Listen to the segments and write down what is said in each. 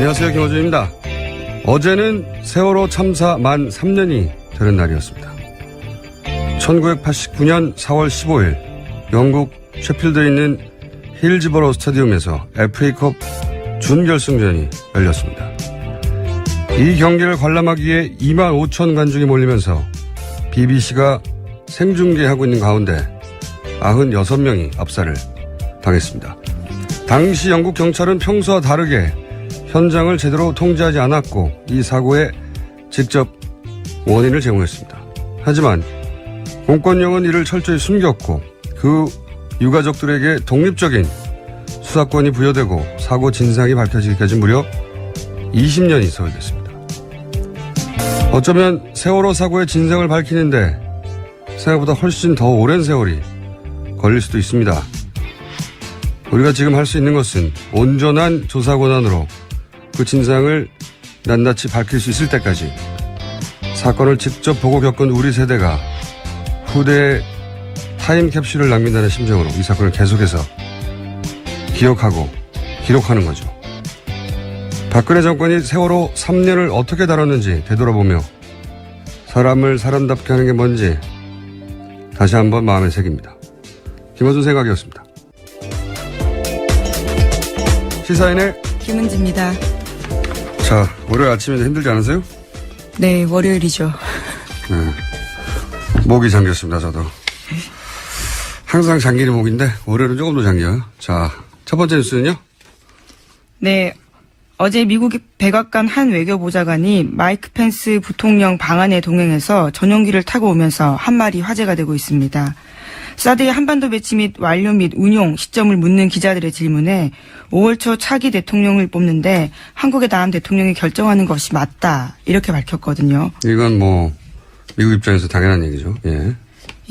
안녕하세요. 김호준입니다. 어제는 세월호 참사 만 3년이 되는 날이었습니다. 1989년 4월 15일 영국 셰필드에 있는 힐즈버러 스타디움에서 FA컵 준결승전이 열렸습니다. 이 경기를 관람하기 위해 2만 5천 관중이 몰리면서 BBC가 생중계하고 있는 가운데 96명이 압살을 당했습니다. 당시 영국 경찰은 평소와 다르게 현장을 제대로 통제하지 않았고 이 사고에 직접 원인을 제공했습니다. 하지만 공권력은 이를 철저히 숨겼고 그 유가족들에게 독립적인 수사권이 부여되고 사고 진상이 밝혀지기까지 무려 20년이 소요됐습니다. 어쩌면 세월호 사고의 진상을 밝히는데 생각보다 훨씬 더 오랜 세월이 걸릴 수도 있습니다. 우리가 지금 할 수 있는 것은 온전한 조사 권한으로 그 진상을 낱낱이 밝힐 수 있을 때까지 사건을 직접 보고 겪은 우리 세대가 후대에 타임캡슐을 남긴다는 심정으로 이 사건을 계속해서 기억하고 기록하는 거죠. 박근혜 정권이 세월호 3년을 어떻게 다뤘는지 되돌아보며 사람을 사람답게 하는 게 뭔지 다시 한번 마음에 새깁니다. 김호준 생각이었습니다. 시사인의 김은지입니다. 자, 월요일 아침인데 힘들지 않으세요? 네, 월요일이죠. 네. 목이 잠겼습니다, 저도. 항상 잠기는 목인데 월요일은 조금 더 잠겨요. 자, 첫 번째 뉴스는요? 네, 어제 미국 백악관 한 외교보좌관이 마이크 펜스 부통령 방한에 동행해서 전용기를 타고 오면서 한 말이 화제가 되고 있습니다. 사드의 한반도 배치 및 완료 및 운용 시점을 묻는 기자들의 질문에 5월 초 차기 대통령을 뽑는데 한국의 다음 대통령이 결정하는 것이 맞다 이렇게 밝혔거든요. 이건 뭐 미국 입장에서 당연한 얘기죠. 예.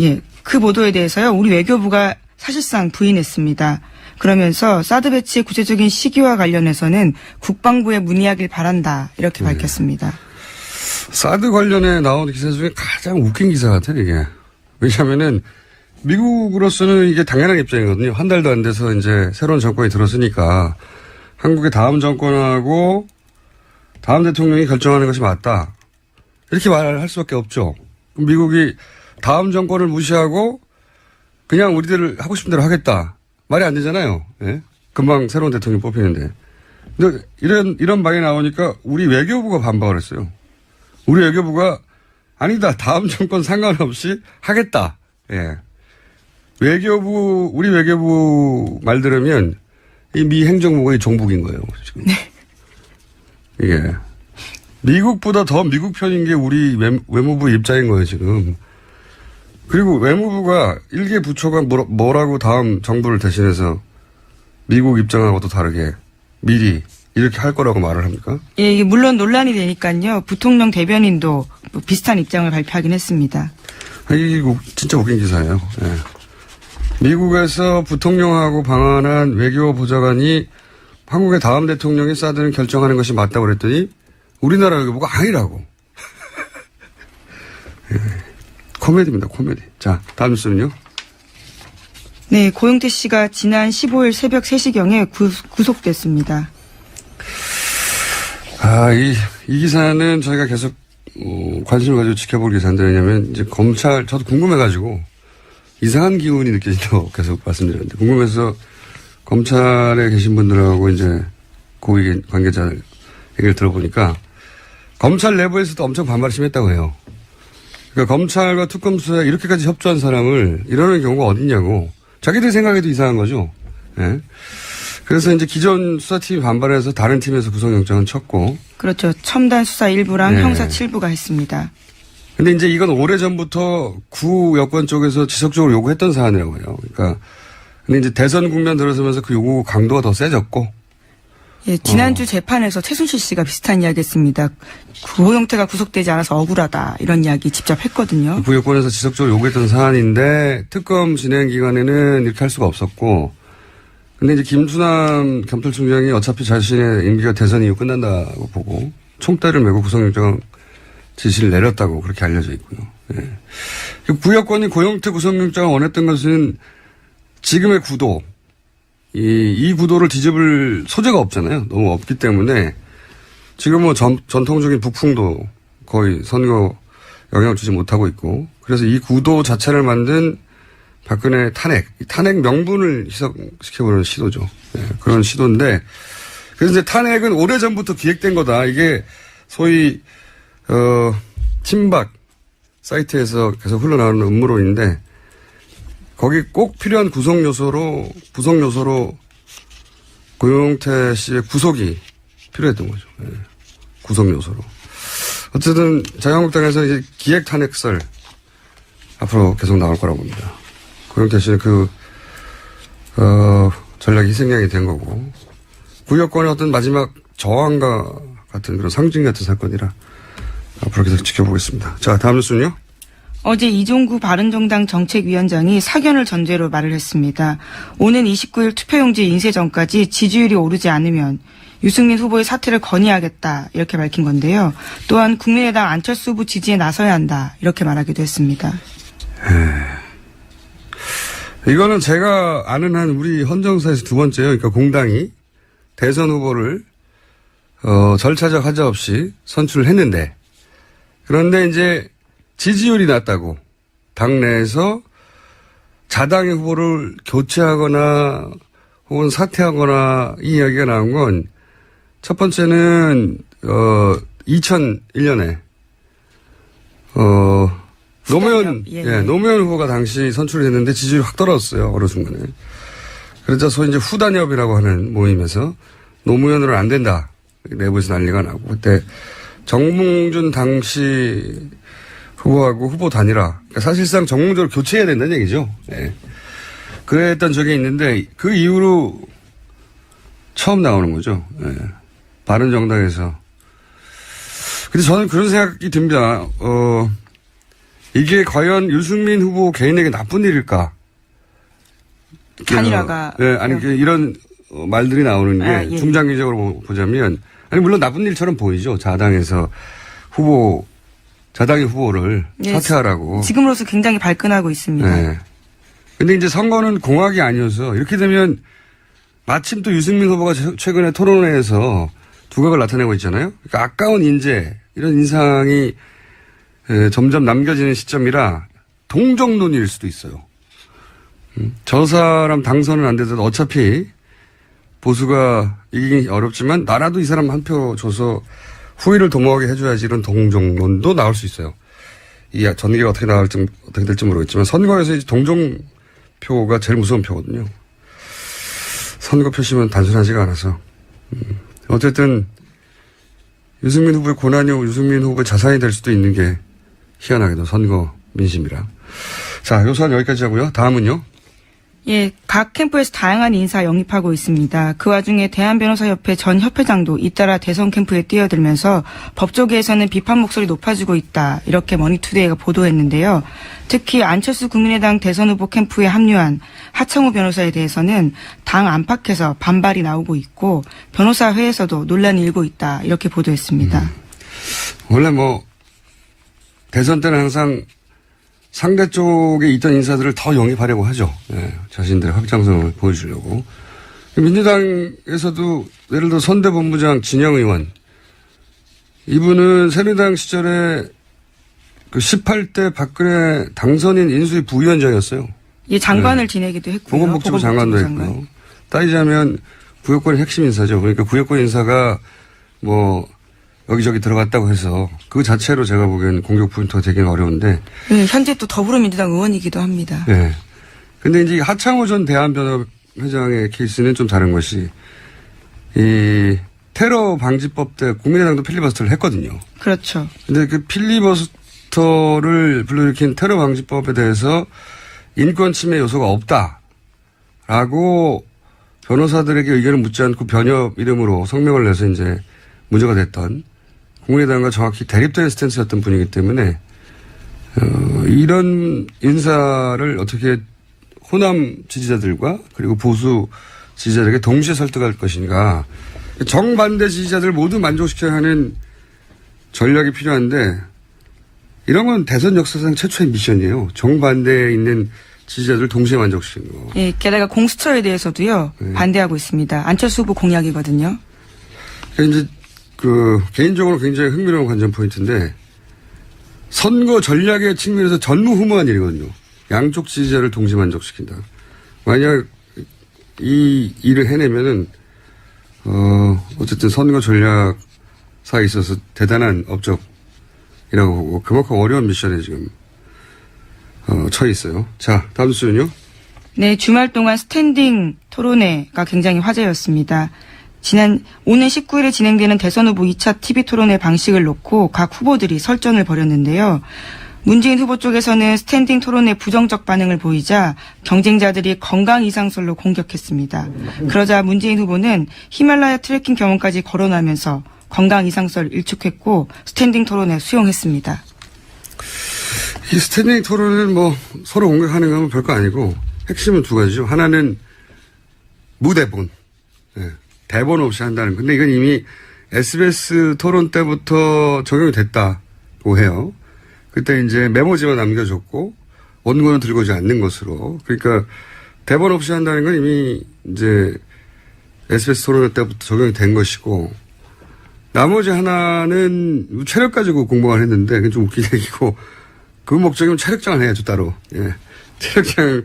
예, 그 보도에 대해서요 우리 외교부가 사실상 부인했습니다. 그러면서 사드 배치의 구체적인 시기와 관련해서는 국방부에 문의하길 바란다 이렇게 밝혔습니다. 사드 관련해 나온 기사 중에 가장 웃긴 기사 같아요, 이게. 왜냐하면은 미국으로서는 이게 당연한 입장이거든요. 한 달도 안 돼서 이제 새로운 정권이 들었으니까 한국의 다음 정권하고 다음 대통령이 결정하는 것이 맞다. 이렇게 말할 수밖에 없죠. 미국이 다음 정권을 무시하고 그냥 우리들 하고 싶은 대로 하겠다. 말이 안 되잖아요. 예? 금방 새로운 대통령 뽑히는데. 근데 이런 말이 나오니까 우리 외교부가 반박을 했어요. 우리 외교부가 아니다. 다음 정권 상관없이 하겠다. 예. 우리 외교부 말 들으면 이 미 행정부가 이 종북인 거예요, 지금. 네. 이게. 미국보다 더 미국 편인 게 우리 외무부 입장인 거예요, 지금. 그리고 외무부가 일개 부처가 뭐라고 다음 정부를 대신해서 미국 입장하고도 다르게 미리 이렇게 할 거라고 말을 합니까? 예, 이게 물론 논란이 되니까요. 부통령 대변인도 비슷한 입장을 발표하긴 했습니다. 이게 진짜 웃긴 기사예요. 예. 미국에서 부통령하고 방한한 외교보좌관이 한국의 다음 대통령이 사드는 결정하는 것이 맞다고 그랬더니 우리나라 외교부가 아니라고. 예. 코미디입니다, 코미디. 자, 다음 뉴스는요? 네, 고영태 씨가 지난 15일 새벽 3시경에 구속됐습니다. 이 기사는 저희가 계속 관심을 가지고 지켜볼 기사인데 왜냐면 이제 검찰, 저도 궁금해가지고 이상한 기운이 느껴진다고 계속 말씀드렸는데 궁금해서 검찰에 계신 분들하고 이제 고위 관계자 얘기를 들어보니까 검찰 내부에서도 엄청 반발이 심했다고 해요. 그러니까 검찰과 특검 수사에 이렇게까지 협조한 사람을 이러는 경우가 어딨냐고 자기들 생각에도 이상한 거죠. 예. 그래서 이제 기존 수사팀이 반발해서 다른 팀에서 구속영장은 쳤고. 그렇죠. 첨단 수사 1부랑 네. 형사 7부가 했습니다. 근데 이제 이건 오래전부터 구 여권 쪽에서 지속적으로 요구했던 사안이라고 해요. 그러니까 근데 이제 대선 국면 들어서면서 그 요구 강도가 더 세졌고. 예, 지난주 재판에서 최순실 씨가 비슷한 이야기 했습니다. 고영태가 구속되지 않아서 억울하다 이런 이야기 직접 했거든요. 구 여권에서 지속적으로 요구했던 사안인데 특검 진행 기간에는 이렇게 할 수가 없었고. 근데 이제 김수남 검찰총장이 어차피 자신의 임기가 대선 이후 끝난다고 보고 총대를 메고 구속영장 지시를 내렸다고 그렇게 알려져 있고요. 예. 구여권이 고영태 구속영장을 원했던 것은 지금의 구도, 이 구도를 뒤집을 소재가 없잖아요. 너무 없기 때문에 지금 뭐 전통적인 북풍도 거의 선거 영향을 주지 못하고 있고, 그래서 이 구도 자체를 만든 박근혜 이 탄핵 명분을 희석시켜보는 시도죠. 네, 그런 시도인데, 그래서 이제 탄핵은 오래전부터 기획된 거다. 이게 소위, 친박 사이트에서 계속 흘러나오는 음모론인데, 거기 꼭 필요한 구성 요소로 고용태 씨의 구속이 필요했던 거죠. 네, 구성 요소로. 어쨌든 자유한국당에서 이제 기획 탄핵설 앞으로 계속 나올 거라고 봅니다. 고용태 씨는 전략이 희생양이 된 거고, 구여권의 어떤 마지막 저항과 같은 그런 상징 같은 사건이라 앞으로 계속 지켜보겠습니다. 자, 다음 뉴스는요. 어제 이종구 바른정당 정책위원장이 사견을 전제로 말을 했습니다. 오는 29일 투표용지 인쇄 전까지 지지율이 오르지 않으면 유승민 후보의 사퇴를 건의하겠다 이렇게 밝힌 건데요. 또한 국민의당 안철수 후보 지지에 나서야 한다 이렇게 말하기도 했습니다. 이거는 제가 아는 한 우리 헌정사에서 두 번째요. 그러니까 공당이 대선 후보를 절차적 하자 없이 선출을 했는데, 그런데 이제 지지율이 낮다고 당내에서 자당의 후보를 교체하거나 혹은 사퇴하거나 이 이야기가 나온 건, 첫 번째는 2001년에 노무현 후보가 당시 선출됐는데 지지율이 확 떨어졌어요. 어느 순간에. 그러자 소위 이제 후단협이라고 하는 모임에서 노무현으로는 안 된다. 내부에서 난리가 나고, 그때 정몽준 당시 후보하고 후보 단일화. 그러니까 사실상 정몽준을 교체해야 된다는 얘기죠. 네. 그랬던 적이 있는데, 그 이후로 처음 나오는 거죠. 네. 바른정당에서. 근데 저는 그런 생각이 듭니다. 이게 과연 유승민 후보 개인에게 나쁜 일일까? 단일화가. 네, 아니, 이런 말들이 나오는 게 예. 중장기적으로 보자면, 아니, 물론 나쁜 일처럼 보이죠. 자당의 후보를 사퇴하라고. 지금으로서 굉장히 발끈하고 있습니다. 네. 근데 이제 선거는 공학이 아니어서 이렇게 되면 마침 또 유승민 후보가 최근에 토론회에서 두각을 나타내고 있잖아요. 그러니까 아까운 인재, 이런 인상이 점점 남겨지는 시점이라 동정론일 수도 있어요. 저 사람 당선은 안 돼도 어차피 보수가 이기기 어렵지만 나라도 이 사람 한 표 줘서 후위를 도모하게 해줘야지, 이런 동정론도 나올 수 있어요. 이 전개가 어떻게 될지 모르겠지만 선거에서 이제 동정표가 제일 무서운 표거든요. 선거 표심은 단순하지가 않아서. 어쨌든 유승민 후보의 고난이 유승민 후보의 자산이 될 수도 있는 게 희한하게도 선거 민심이라. 자, 요 사안 여기까지 하고요. 다음은요. 예, 각 캠프에서 다양한 인사 영입하고 있습니다. 그 와중에 대한변호사협회 전 협회장도 잇따라 대선 캠프에 뛰어들면서 법조계에서는 비판 목소리 높아지고 있다. 이렇게 머니투데이가 보도했는데요. 특히 안철수 국민의당 대선 후보 캠프에 합류한 하창우 변호사에 대해서는 당 안팎에서 반발이 나오고 있고 변호사회에서도 논란이 일고 있다. 이렇게 보도했습니다. 원래 대선 때는 항상 상대 쪽에 있던 인사들을 더 영입하려고 하죠. 네, 자신들의 확장성을 보여주려고. 민주당에서도 예를 들어 선대본부장 진영 의원, 이분은 새누리당 시절에 그 18대 박근혜 당선인 인수위 부위원장이었어요. 예, 장관을 지내기도 했고요. 보건복지부 장관도 했고요. 따지자면 구역권의 핵심 인사죠. 그러니까 구역권 인사가 여기저기 들어갔다고 해서 그 자체로 제가 보기엔 공격 포인트가 되긴 어려운데. 네, 현재 또 더불어민주당 의원이기도 합니다. 네. 근데 이제 하창호 전 대한변협회장의 케이스는 좀 다른 것이, 이 테러 방지법 때 국민의당도 필리버스터를 했거든요. 그렇죠. 근데 그 필리버스터를 불러일으킨 테러 방지법에 대해서 인권 침해 요소가 없다라고 변호사들에게 의견을 묻지 않고 변협 이름으로 성명을 내서 이제 문제가 됐던, 국민의당과 정확히 대립되는 스탠스였던 분이기 때문에 이런 인사를 어떻게 호남 지지자들과 그리고 보수 지지자들에게 동시에 설득할 것인가, 정반대 지지자들 모두 만족시켜야 하는 전략이 필요한데, 이런 건 대선 역사상 최초의 미션이에요. 정반대에 있는 지지자들 동시에 만족시키는 거. 예, 게다가 공수처에 대해서도요, 반대하고 있습니다. 안철수 후보 공약이거든요. 그러니까 이제 개인적으로 굉장히 흥미로운 관전 포인트인데, 선거 전략의 측면에서 전무후무한 일이거든요. 양쪽 지지자를 동시 만족시킨다. 만약 이 일을 해내면은, 어쨌든 선거 전략사에 있어서 대단한 업적이라고 보고, 그만큼 어려운 미션에 지금, 처해 있어요. 자, 다음 수는요? 네, 주말 동안 스탠딩 토론회가 굉장히 화제였습니다. 오는 19일에 진행되는 대선 후보 2차 TV 토론회 방식을 놓고 각 후보들이 설전을 벌였는데요. 문재인 후보 쪽에서는 스탠딩 토론회 부정적 반응을 보이자 경쟁자들이 건강 이상설로 공격했습니다. 그러자 문재인 후보는 히말라야 트레킹 경험까지 거론하면서 건강 이상설 일축했고 스탠딩 토론회 수용했습니다. 이 스탠딩 토론은 뭐 서로 공격하는 건 별거 아니고 핵심은 두 가지죠. 하나는 무대본. 네. 대본 없이 한다는. 근데 이건 이미 SBS 토론 때부터 적용이 됐다고 해요. 그때 이제 메모지만 남겨줬고 원고는 들고 오지 않는 것으로. 그러니까 대본 없이 한다는 건 이미 이제 SBS 토론 때부터 적용이 된 것이고, 나머지 하나는 체력 가지고 공부를 했는데 그건 좀 웃긴 얘기고, 그 목적이면 체력장을 해야죠 따로. 예. 체력장.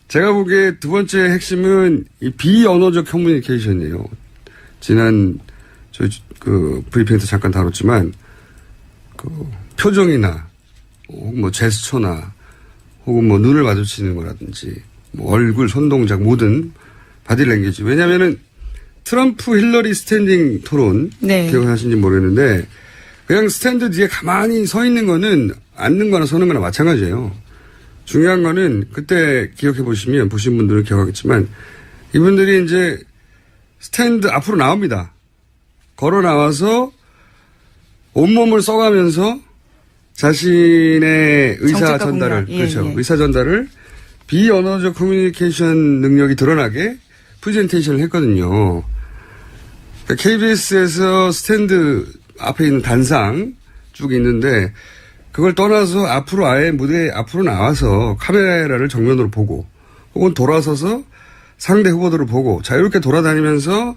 제가 보기에 두 번째 핵심은 이 비언어적 커뮤니케이션이에요. 지난 저희 브리핑에서 잠깐 다뤘지만 표정이나 혹은 뭐 제스처나 혹은 뭐 눈을 마주치는 거라든지 뭐 얼굴, 손동작 모든 바디랭귀지. 왜냐면은 트럼프 힐러리 스탠딩 토론 네. 기억하시는지 모르겠는데 그냥 스탠드 뒤에 가만히 서 있는 거는 앉는 거나 서는 거나 마찬가지예요. 중요한 거는 그때 기억해 보시면 보신 분들은 기억하겠지만 이분들이 이제 스탠드 앞으로 나옵니다. 걸어 나와서 온몸을 써가면서 자신의 의사 전달을 그렇죠. 예. 의사 전달을 비언어적 커뮤니케이션 능력이 드러나게 프레젠테이션을 했거든요. 그러니까 KBS에서 스탠드 앞에 있는 단상 쭉 있는데 그걸 떠나서 앞으로 아예 무대 앞으로 나와서 카메라를 정면으로 보고 혹은 돌아서서 상대 후보들을 보고 자유롭게 돌아다니면서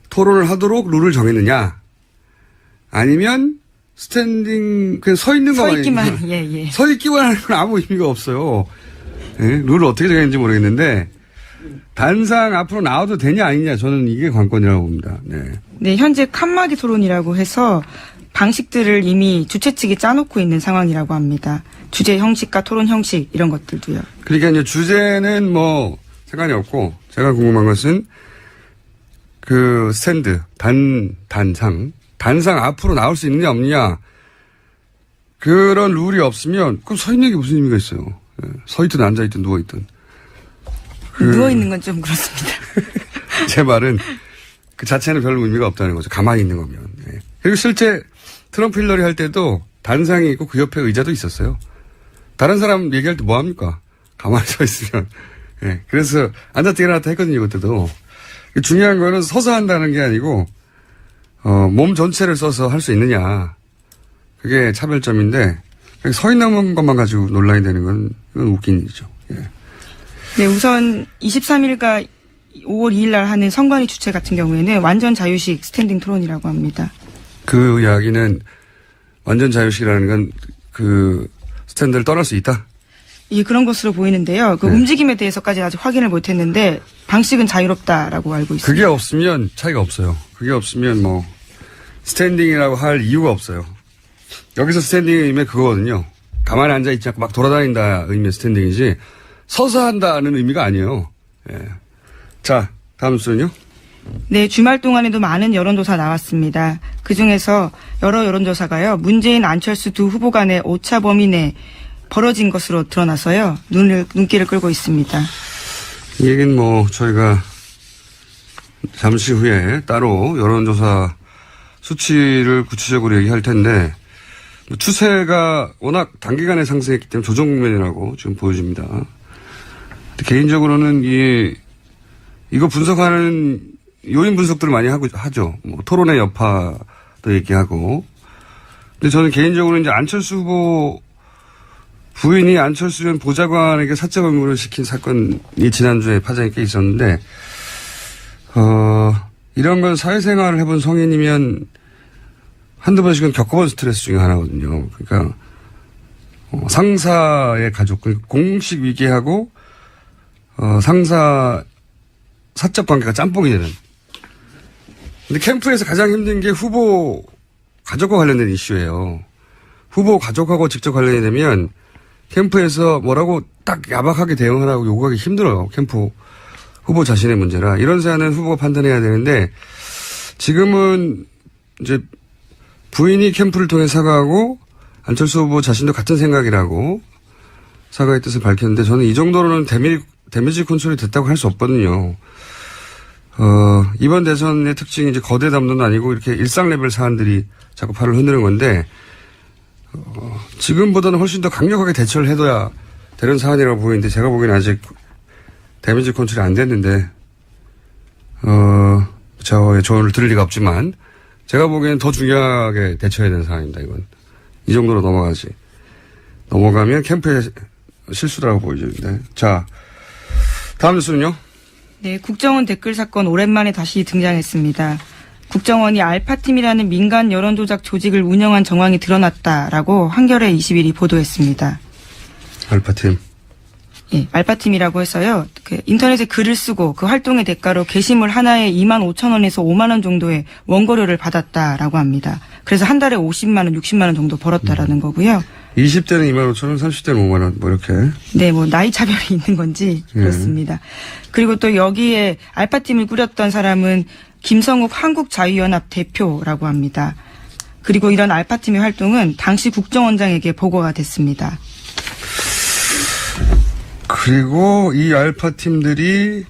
토론을 하도록 룰을 정했느냐 아니면 스탠딩 그냥 서 있는 것만 서 있기만 예. 서 있기만 하는 건 아무 의미가 없어요. 예? 룰을 어떻게 정했는지 모르겠는데 단상 앞으로 나와도 되냐 아니냐 저는 이게 관건이라고 봅니다. 네, 현재 칸막이 토론이라고 해서 방식들을 이미 주최 측이 짜놓고 있는 상황이라고 합니다. 주제 형식과 토론 형식 이런 것들도요. 그러니까 이제 주제는 뭐 상관이 없고 제가 궁금한 것은 그 스탠드 단상 앞으로 나올 수 있느냐 없느냐 그런 룰이 없으면 그럼 서 있는 게 무슨 의미가 있어요. 서 있든 앉아 있든 누워 있든. 누워 있는 건 좀 그렇습니다. 제 말은 그 자체는 별로 의미가 없다는 거죠. 가만히 있는 거면. 그리고 실제 트럼프 힐러리 할 때도 단상이 있고 그 옆에 의자도 있었어요. 다른 사람 얘기할 때 뭐 합니까? 가만히 서 있으면. 그래서 앉았다 일어났다 했거든요. 그때도. 중요한 거는 서서 한다는 게 아니고 몸 전체를 써서 할 수 있느냐. 그게 차별점인데 서 있는 것만 가지고 논란이 되는 건 이건 웃긴 일이죠. 네, 우선 23일과 5월 2일 날 하는 선관위 주최 같은 경우에는 완전 자유식 스탠딩 토론이라고 합니다. 그 이야기는 완전 자유식이라는 건 그 스탠드를 떠날 수 있다? 예, 그런 것으로 보이는데요. 그 움직임에 대해서까지 아직 확인을 못했는데 방식은 자유롭다라고 알고 있습니다. 그게 없으면 차이가 없어요. 그게 없으면 뭐 스탠딩이라고 할 이유가 없어요. 여기서 스탠딩의 의미는 그거거든요. 가만히 앉아있지 않고 막 돌아다닌다 의미의 스탠딩이지 서서 한다는 의미가 아니에요. 자, 다음 수는요? 네, 주말 동안에도 많은 여론조사 나왔습니다. 그중에서 여러 여론조사가요. 문재인, 안철수 두 후보 간의 오차 범위 내 벌어진 것으로 드러나서요. 눈길을 끌고 있습니다. 이 얘기는 뭐 저희가 잠시 후에 따로 여론조사 수치를 구체적으로 얘기할 텐데 추세가 워낙 단기간에 상승했기 때문에 조정 국면이라고 지금 보여집니다. 개인적으로는 이거 분석하는 요인 분석들을 많이 하죠. 뭐 토론의 여파도 얘기하고. 근데 저는 개인적으로 이제 안철수 후보 부인이 안철수 전 보좌관에게 사적 의무를 시킨 사건이 지난주에 파장이 꽤 있었는데, 이런 건 사회생활을 해본 성인이면 한두 번씩은 겪어본 스트레스 중에 하나거든요. 그러니까 상사의 가족, 공식 위계하고 상사 사적 관계가 짬뽕이 되는. 근데 캠프에서 가장 힘든 게 후보 가족과 관련된 이슈예요. 후보 가족하고 직접 관련이 되면 캠프에서 뭐라고 딱 야박하게 대응하라고 요구하기 힘들어요. 캠프 후보 자신의 문제라. 이런 사안은 후보가 판단해야 되는데 지금은 이제 부인이 캠프를 통해 사과하고 안철수 후보 자신도 같은 생각이라고 사과의 뜻을 밝혔는데 저는 이 정도로는 데미지 컨트롤이 됐다고 할 수 없거든요. 이번 대선의 특징이 이제 거대 담론은 아니고 이렇게 일상 레벨 사안들이 자꾸 팔을 흔드는 건데 지금보다는 훨씬 더 강력하게 대처를 해둬야 되는 사안이라고 보이는데 제가 보기에는 아직 데미지 컨트롤이 안 됐는데 저의 조언을 들을 리가 없지만 제가 보기에는 더 중요하게 대처해야 되는 사안입니다. 이건 이 정도로 넘어가면 캠프의 실수라고 보여지는데 자 다음 뉴스는요. 네, 국정원 댓글 사건 오랜만에 다시 등장했습니다. 국정원이 알파팀이라는 민간 여론조작 조직을 운영한 정황이 드러났다라고 한겨레 21이 보도했습니다. 알파팀. 예, 알파팀이라고 해서요. 인터넷에 글을 쓰고 그 활동의 대가로 게시물 하나에 25,000원에서 5만 원 정도의 원고료를 받았다라고 합니다. 그래서 한 달에 50만 원, 60만 원 정도 벌었다라는 거고요. 20대는 25,000원, 30대는 5만 원, 뭐 이렇게. 네, 뭐 나이 차별이 있는 건지 그렇습니다. 그리고 또 여기에 알파팀을 꾸렸던 사람은 김성욱 한국자유연합 대표라고 합니다. 그리고 이런 알파팀의 활동은 당시 국정원장에게 보고가 됐습니다. 그리고 이 알파팀들이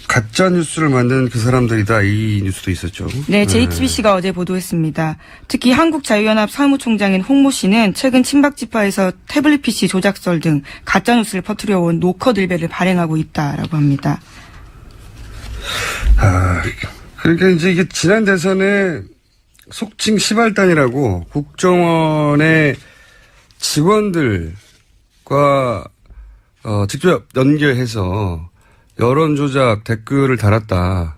가짜 뉴스를 만든 그 사람들이다. 이 뉴스도 있었죠. 네, JTBC가 어제 보도했습니다. 특히 한국자유연합 사무총장인 홍모 씨는 최근 친박지파에서 태블릿 PC 조작설 등 가짜 뉴스를 퍼뜨려온 노커들배를 발행하고 있다라고 합니다. 그러니까 이제 이게 지난 대선에 속칭 시발단이라고 국정원의 직원들과 직접 연결해서 여론조작 댓글을 달았다.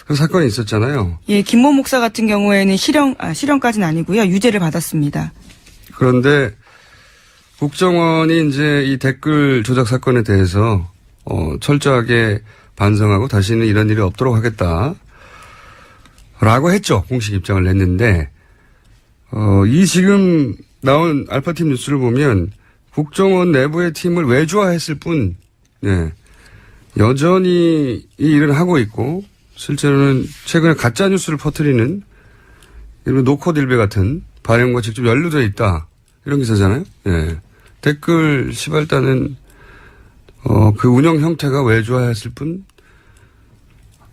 그 사건이 있었잖아요. 예, 김모 목사 같은 경우에는 실형까지는 아니고요. 유죄를 받았습니다. 그런데 국정원이 이제 이 댓글 조작 사건에 대해서 철저하게 반성하고 다시는 이런 일이 없도록 하겠다. 라고 했죠. 공식 입장을 냈는데 이 지금 나온 알파팀 뉴스를 보면 국정원 내부의 팀을 외주화했을 뿐 네. 여전히 이 일을 하고 있고 실제로는 최근에 가짜 뉴스를 퍼뜨리는 이런 노코딜베 같은 발행과 직접 연루되어 있다. 이런 기사잖아요. 예. 댓글 시발단은 그 운영 형태가 외주화했을 뿐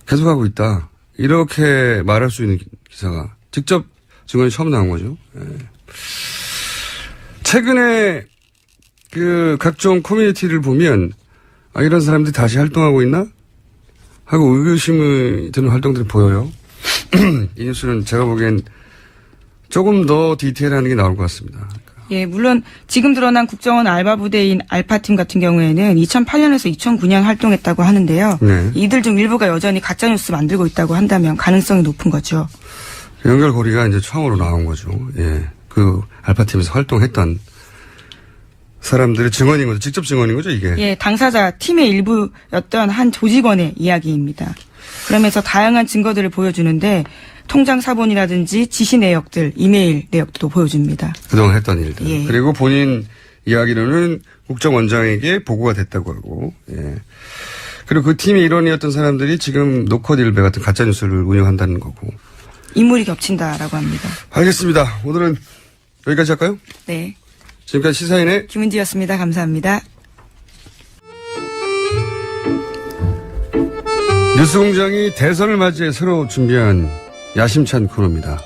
계속하고 있다. 이렇게 말할 수 있는 기사가 직접 증언이 처음 나온 거죠. 예. 최근에 그 각종 커뮤니티를 보면 이런 사람들이 다시 활동하고 있나? 하고 의구심이 드는 활동들이 보여요. 이 뉴스는 제가 보기엔 조금 더 디테일하는 게 나올 것 같습니다. 예, 물론 지금 드러난 국정원 알바 부대인 알파팀 같은 경우에는 2008년에서 2009년 활동했다고 하는데요. 네. 이들 중 일부가 여전히 가짜뉴스 만들고 있다고 한다면 가능성이 높은 거죠. 연결고리가 이제 처음으로 나온 거죠. 예. 그 알파팀에서 활동했던 사람들의 증언인 거죠. 직접 증언인 거죠, 이게. 예, 당사자 팀의 일부였던 한 조직원의 이야기입니다. 그러면서 다양한 증거들을 보여주는데 통장 사본이라든지 지시 내역들, 이메일 내역도 보여줍니다. 그동안 했던 일들. 예. 그리고 본인 이야기로는 국정원장에게 보고가 됐다고 하고. 예. 그리고 그 팀의 일원이었던 사람들이 지금 노컷일베 같은 가짜뉴스를 운영한다는 거고. 인물이 겹친다라고 합니다. 알겠습니다. 오늘은 여기까지 할까요? 네. 지금까지 시사인의 김은지였습니다. 감사합니다. 뉴스공장이 대선을 맞이해 새로 준비한 야심찬 코너입니다.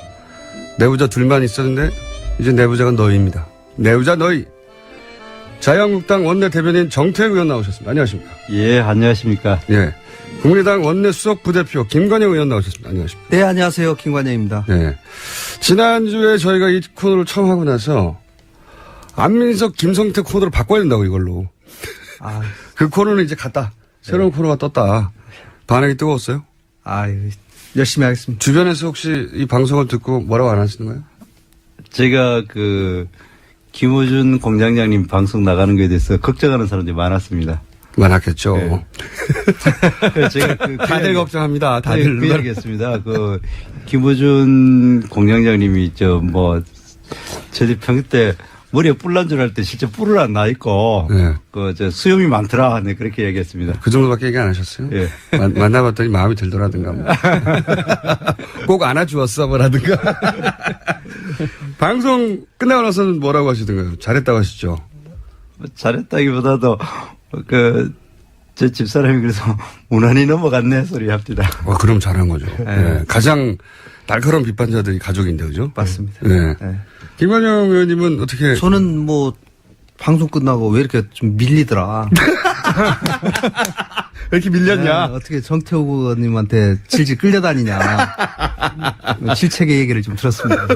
내부자 둘만 있었는데 이제 내부자가 너희입니다. 내부자 너희. 자유한국당 원내 대변인 정태욱 의원 나오셨습니다. 안녕하십니까? 예, 안녕하십니까? 예. 국민의당 원내 수석 부대표 김관영 의원 나오셨습니다. 안녕하십니까? 네, 안녕하세요. 김관영입니다. 네. 지난주에 저희가 이 코너를 처음 하고 나서 안민석, 김성태 코너를 바꿔야 된다고 이걸로. 그 코너는 이제 갔다. 새로운 코너가 떴다. 반응이 뜨거웠어요? 열심히 하겠습니다. 주변에서 혹시 이 방송을 듣고 뭐라고 안 하시는 거예요? 제가 김호준 공장장님 방송 나가는 거에 대해서 걱정하는 사람들이 많았습니다. 많았겠죠. 네. 제가 다들 걱정합니다. 다들. 그 이야기했습니다. 김호준 공장장님이 저희 평일 때 머리에 뿔 난 줄 알 때 실제 뿔을 안 나 있고, 네. 수염이 많더라. 네, 그렇게 얘기했습니다. 그 정도밖에 얘기 안 하셨어요? 예. 만나봤더니 마음이 들더라든가. 뭐. 꼭 안아주었어, 뭐라든가. 방송 끝나고 나서는 뭐라고 하시던가요? 잘했다고 하시죠? 잘했다기보다도, 제 집사람이 그래서 무난히 넘어갔네 소리 합니다. 그럼 잘한 거죠. 네. 가장 날카로운 비판자들이 가족인데, 그죠? 맞습니다. 네. 네. 김관영 의원님은 어떻게. 저는 방송 끝나고 왜 이렇게 좀 밀리더라. 왜 이렇게 밀렸냐? 네, 어떻게 정태호 의원님한테 질질 끌려다니냐. 실책의 얘기를 좀 들었습니다.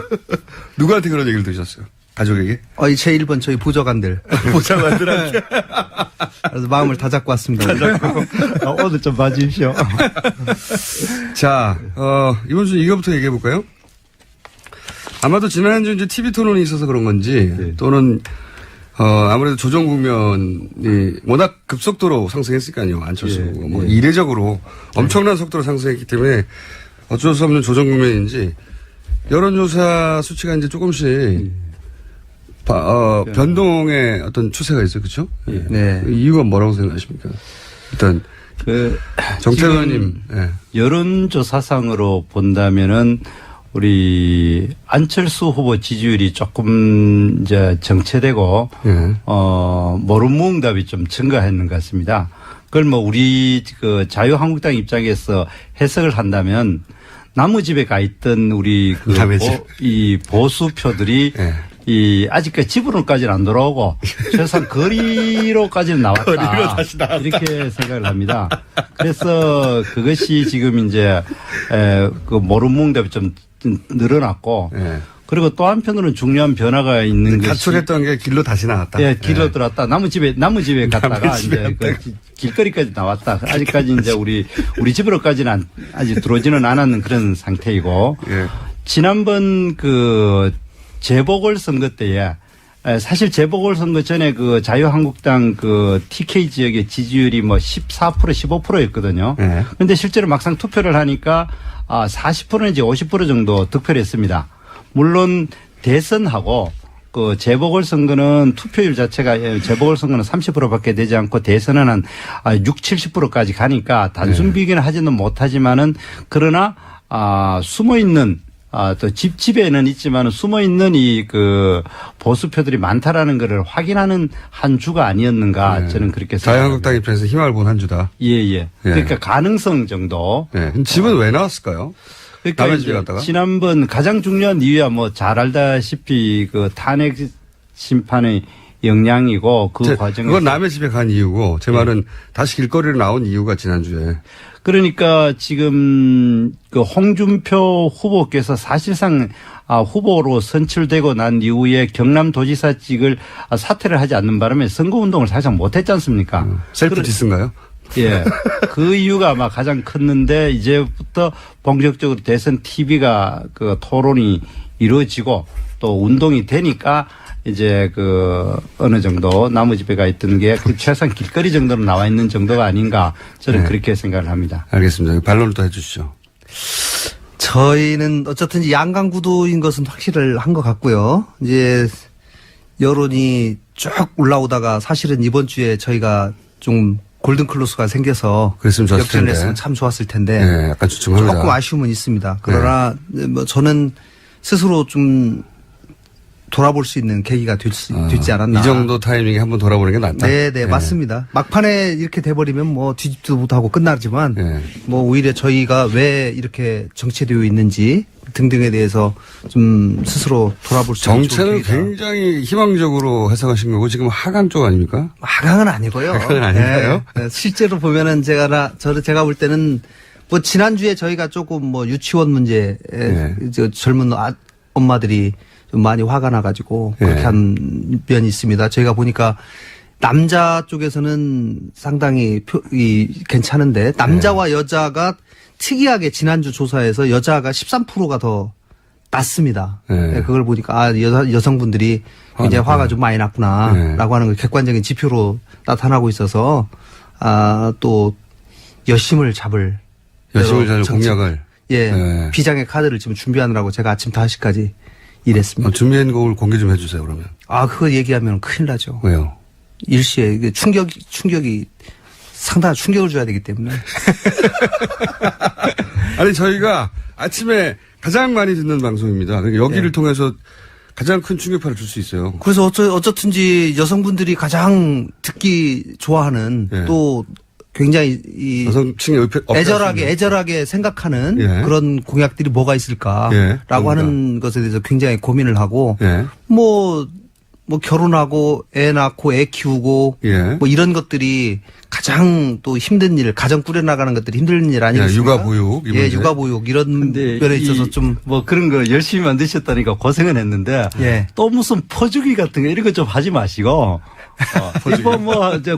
누구한테 그런 얘기를 들으셨어요? 가족에게? 제 1번 저희 보좌관들. 보좌관들한테. 그래서 마음을 다 잡고 왔습니다. 오늘 좀 봐주십시오. 자, 이번 주 이거부터 얘기해 볼까요? 아마도 지난주 이제 TV 토론이 있어서 그런 건지, 네. 또는, 아무래도 조정 국면이 워낙 급속도로 상승했으니까요. 안철수. 예. 이례적으로 엄청난 속도로 상승했기 때문에 어쩔 수 없는 조정 국면인지 여론조사 수치가 이제 조금씩 변동의 어떤 추세가 있어요. 그렇죠? 예. 네. 이유가 뭐라고 생각하십니까? 일단 정태근 의원님. 예. 여론조사상으로 본다면은 우리 안철수 후보 지지율이 조금 이제 정체되고 예. 모름무응답이 좀 증가했는 것 같습니다. 그걸 우리 자유한국당 입장에서 해석을 한다면 나무 집에 가 있던 우리 남의 집. 이 보수표들이 예. 아직까지 집으로까지는 안 돌아오고 최소한 거리로까지는 나왔다. 거리로 다시 나왔다. 이렇게 생각을 합니다. 그래서 그것이 지금 이제 모름무응답이 좀 늘어났고 예. 그리고 또 한편으로는 중요한 변화가 있는 것이 가출했던 게 길로 다시 나왔다. 예, 길로 들어왔다. 나무 집에 갔다가 집에 이제 길거리까지 나왔다. 아직까지 이제 우리 집으로까지는 아직 들어오지는 않았는 그런 상태이고 예. 지난번 재보궐선거 때에 사실 재보궐선거 전에 자유한국당 TK 지역의 지지율이 14% 15%였거든요. 네. 그런데 실제로 막상 투표를 하니까 40%인지 50% 정도 득표를 했습니다. 물론 대선하고 재보궐선거는 투표율 자체가 재보궐선거는 30%밖에 되지 않고 대선은 한 60~70%까지 가니까 단순 비교는 하지는 못하지만은 그러나 숨어있는 또 집에는 있지만 숨어있는 보수표들이 많다라는 것을 확인하는 한 주가 아니었는가 네. 저는 그렇게 생각합니다. 자유한국당 입장에서 힘을 본 한 주다. 예. 그러니까 가능성 정도. 네. 집은 왜 나왔을까요? 그러니까 남의 집에 이제 갔다가? 지난번 가장 중요한 이유야 잘 알다시피 탄핵 심판의 영향이고 과정에서 그건 남의 집에 간 이유고 제 말은 다시 길거리로 나온 이유가 지난주에. 그러니까 지금 홍준표 후보께서 사실상 후보로 선출되고 난 이후에 경남도지사직을 사퇴를 하지 않는 바람에 선거운동을 사실상 못했지 않습니까? 셀프 디스인가요? 예. 그 이유가 아마 가장 컸는데 이제부터 본격적으로 대선 TV가 토론이 이루어지고 또 운동이 되니까 이제 어느 정도 나무 집에 가 있던 게 최소한 길거리 정도로 나와 있는 정도가 아닌가 저는 그렇게 생각을 합니다. 알겠습니다. 반론을 또 해 주시죠. 저희는 어쨌든 양강 구도인 것은 확실한 것 같고요. 이제 여론이 쭉 올라오다가 사실은 이번 주에 저희가 좀 골든클로스가 생겨서 그랬으면 좋았을 텐데. 역전을 했으면 참 좋았을 텐데 네, 약간 주춤합니다. 조금 아쉬움은 있습니다. 그러나 저는 스스로 좀 돌아볼 수 있는 계기가 되지 않았나. 이 정도 타이밍에 한번 돌아보는 게 낫다. 네, 맞습니다. 막판에 이렇게 돼버리면 뒤집지도 못하고 끝나지만 네. 오히려 저희가 왜 이렇게 정체되어 있는지 등등에 대해서 좀 스스로 돌아볼 수 있는 정체는 굉장히 희망적으로 해석하신 거고 지금 하강 쪽 아닙니까? 하강은 아니고요. 하강은 아닌가요? 네, 실제로 보면은 제가 볼 때는 지난주에 저희가 조금 유치원 문제 젊은 엄마들이 좀 많이 화가 나가지고 그렇게 한 면이 있습니다. 저희가 보니까 남자 쪽에서는 상당히 괜찮은데 남자와 여자가 특이하게 지난주 조사에서 여자가 13%가 더 낮습니다. 네. 네, 그걸 보니까 아, 여성분들이 굉장히 화가 좀 많이 났구나라고 하는 걸 객관적인 지표로 나타나고 있어서 또 여심을 잡을 공약을 네. 비장의 카드를 지금 준비하느라고 제가 아침 5시까지 일했습니다. 준비한 곡을 공개 좀 해주세요 그러면. 그거 얘기하면 큰일 나죠. 왜요? 일시에 이게 충격이 상당한 충격을 줘야 되기 때문에. 아니 저희가 아침에 가장 많이 듣는 방송입니다. 그러니까 여기를 통해서 가장 큰 충격파를 줄 수 있어요. 그래서 어쨌든지 여성분들이 가장 듣기 좋아하는 또 굉장히 여성층의 애절하게 생각하는 그런 공약들이 뭐가 있을까라고 하는 것에 대해서 굉장히 고민을 하고 뭐 결혼하고 애 낳고 애 키우고 뭐 이런 것들이 가장 또 힘든 일, 가정 꾸려나가는 것들이 힘든 일 아니겠습니까? 육아보육. 육아보육 이런 면에 있어서 좀 뭐 그런 거 열심히 만드셨다니까 고생은 했는데 또 무슨 퍼주기 같은 거 이런 거 좀 하지 마시고 이번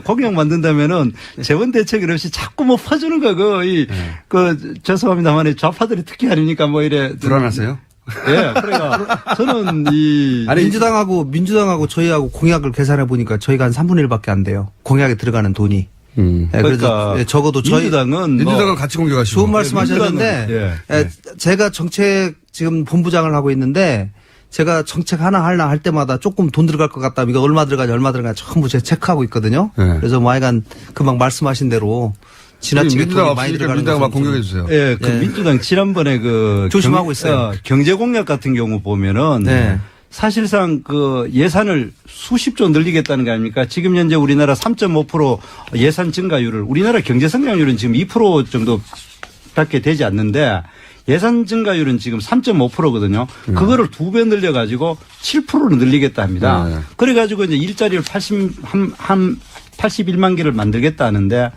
공약 만든다면은 재원 대책이 없이 자꾸 뭐 퍼주는 거 죄송합니다만 좌파들이 특히 아니니까 뭐 이래 불안하세요? 그러니까 저는 민주당하고 저희하고 공약을 계산해 보니까 저희가 한 3분의 1밖에 안 돼요. 공약에 들어가는 돈이. 그러니까 그래서 적어도 민주당은 같이 공격하시고 좋은 말씀하셨는데 제가 정책 지금 본부장을 하고 있는데 제가 정책 하나 할 때마다 조금 돈 들어갈 것 같다. 이거 얼마 들어가냐 전부 제가 체크하고 있거든요. 그래서 뭐 하여간 금방 말씀하신 대로 지나치게 돈이 많이 들어가는 민주당 막 공격해 주세요. 민주당 지난번에 조심하고 있어요. 경제 공약 같은 경우 보면은 사실상 예산을 수십조 늘리겠다는 거 아닙니까? 지금 현재 우리나라 3.5% 예산 증가율을 우리나라 경제 성장률은 지금 2% 정도밖에 되지 않는데 예산 증가율은 지금 3.5%거든요. 그거를 2배 늘려가지고 7%로 늘리겠다 합니다. 그래가지고 이제 일자리를 81만 개를 만들겠다 하는데